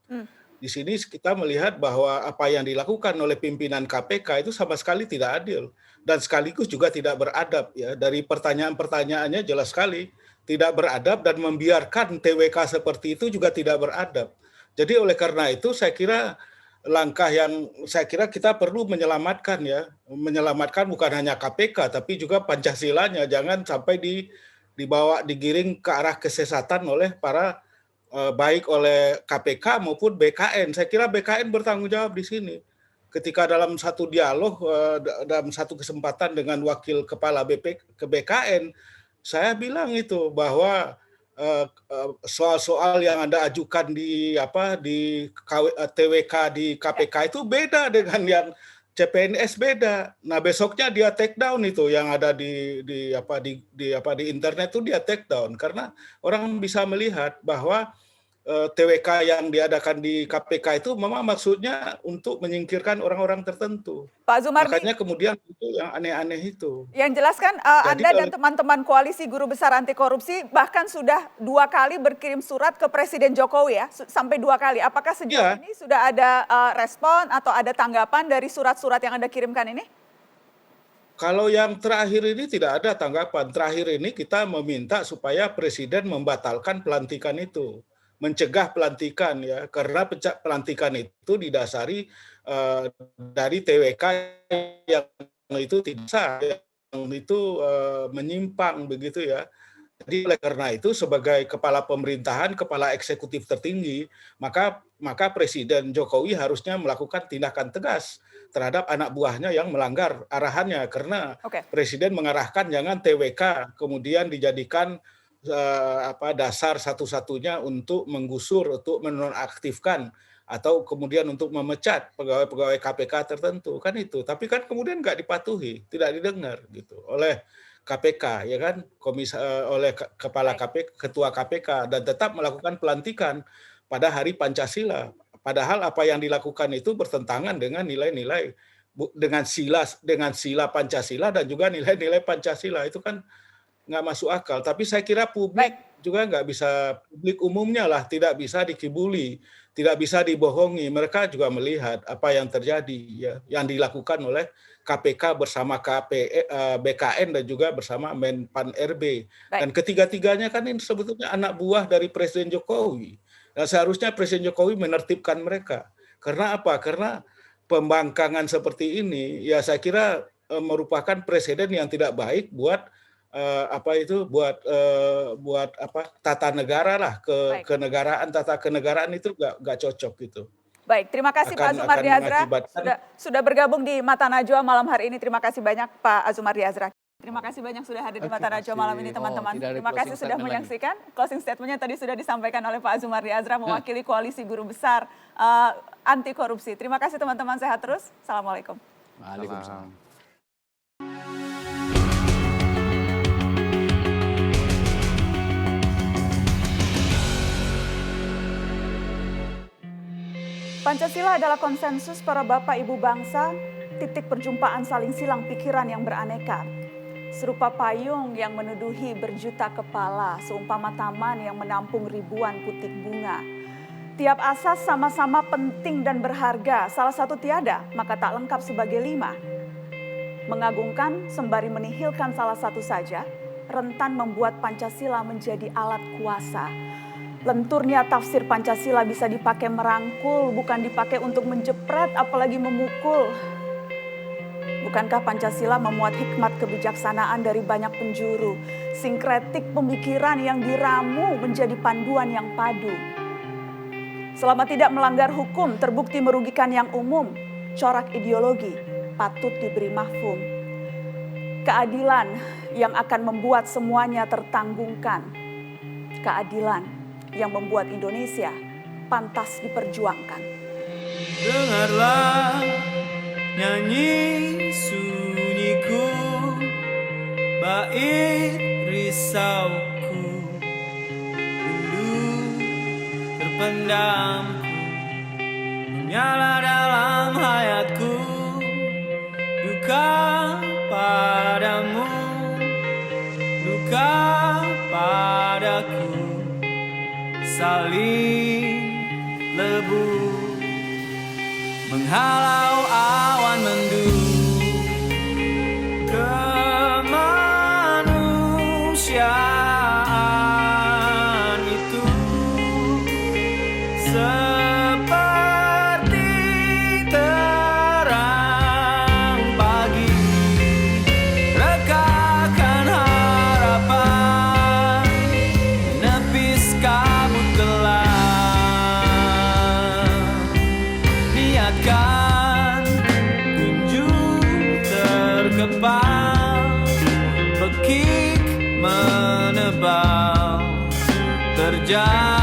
Di sini kita melihat bahwa apa yang dilakukan oleh pimpinan KPK itu sama sekali tidak adil dan sekaligus juga tidak beradab. Ya, dari pertanyaan-pertanyaannya jelas sekali tidak beradab, dan membiarkan TWK seperti itu juga tidak beradab. Jadi oleh karena itu saya kira langkah yang saya kira kita perlu menyelamatkan, ya, menyelamatkan bukan hanya KPK tapi juga Pancasilanya, jangan sampai digiring ke arah kesesatan oleh para baik oleh KPK maupun BKN. Saya kira BKN bertanggung jawab di sini. Ketika dalam satu dialog, dalam satu kesempatan dengan wakil kepala BKN, saya bilang itu bahwa soal-soal yang Anda ajukan di TWK di KPK itu beda dengan yang CPNS, beda. Nah, besoknya dia take down itu yang ada di internet itu, dia take down karena orang bisa melihat bahwa TWK yang diadakan di KPK itu memang maksudnya untuk menyingkirkan orang-orang tertentu. Pak Azumardi, makanya kemudian itu yang aneh-aneh itu. Yang jelas kan Anda dan teman-teman koalisi Guru Besar Anti Korupsi bahkan sudah 2 kali berkirim surat ke Presiden Jokowi, ya, sampai 2 kali. Apakah sejauh ini sudah ada respon atau ada tanggapan dari surat-surat yang Anda kirimkan ini? Kalau yang terakhir ini tidak ada tanggapan. Terakhir ini kita meminta supaya Presiden membatalkan pelantikan itu, mencegah pelantikan, ya, karena pelantikan itu didasari dari TWK yang itu tidak sah, yang itu menyimpang begitu, ya. Jadi oleh karena itu sebagai kepala pemerintahan, kepala eksekutif tertinggi, maka Presiden Jokowi harusnya melakukan tindakan tegas terhadap anak buahnya yang melanggar arahannya, karena Presiden mengarahkan jangan TWK kemudian dijadikan dasar satu-satunya untuk menggusur, untuk menonaktifkan atau kemudian untuk memecat pegawai-pegawai KPK tertentu, kan itu. Tapi kan kemudian nggak dipatuhi, tidak didengar gitu oleh KPK, ya kan, oleh kepala KPK, ketua KPK, dan tetap melakukan pelantikan pada hari Pancasila. Padahal apa yang dilakukan itu bertentangan dengan nilai-nilai, dengan sila Pancasila dan juga nilai-nilai Pancasila. Itu kan nggak masuk akal. Tapi saya kira publik juga nggak bisa, publik umumnya lah tidak bisa dikibuli, tidak bisa dibohongi. Mereka juga melihat apa yang terjadi, ya, yang dilakukan oleh KPK bersama BKN dan juga bersama Menpan RB. Dan ketiga-tiganya kan ini sebetulnya anak buah dari Presiden Jokowi. Dan seharusnya Presiden Jokowi menertibkan mereka. Karena apa? Karena pembangkangan seperti ini, ya saya kira merupakan presiden yang tidak baik buat tata negara lah, kenegaraan, tata kenegaraan itu nggak cocok gitu. Baik, terima kasih Pak Azumardi Azra sudah bergabung di Mata Najwa malam hari ini. Terima kasih banyak Pak Azumardi Azra. Terima kasih banyak sudah hadir di Mata Najwa malam ini, teman-teman. Terima kasih sudah menyaksikan. Closing statement-nya tadi sudah disampaikan oleh Pak Azumardi Azra mewakili Koalisi Guru Besar Anti Korupsi. Terima kasih teman-teman, sehat terus. Assalamualaikum. Waalaikumsalam. Pancasila adalah konsensus para bapak ibu bangsa, titik perjumpaan saling silang pikiran yang beraneka. Serupa payung yang menuduhi berjuta kepala, seumpama taman yang menampung ribuan putik bunga. Tiap asas sama-sama penting dan berharga, salah satu tiada, maka tak lengkap sebagai 5. Mengagungkan sembari menihilkan salah satu saja, rentan membuat Pancasila menjadi alat kuasa. Lenturnya tafsir Pancasila bisa dipakai merangkul, bukan dipakai untuk menjepret, apalagi memukul. Bukankah Pancasila memuat hikmat kebijaksanaan dari banyak penjuru, sinkretik pemikiran yang diramu menjadi panduan yang padu. Selama tidak melanggar hukum, terbukti merugikan yang umum, corak ideologi patut diberi mafhum. Keadilan yang akan membuat semuanya tertanggungkan. Keadilan yang membuat Indonesia pantas diperjuangkan. Dengarlah nyanyi sunyiku, bait risauku, rindu terpendamku, menyala dalam hayatku, duka padamu, duka padaku, saling lebu menghalau awan mendung. Kemanusiaan itu seperti terang pagi, rekahkan harapan, menepis kabut gelap, niatkan kunjung terkepal, bekik menebal terjadi.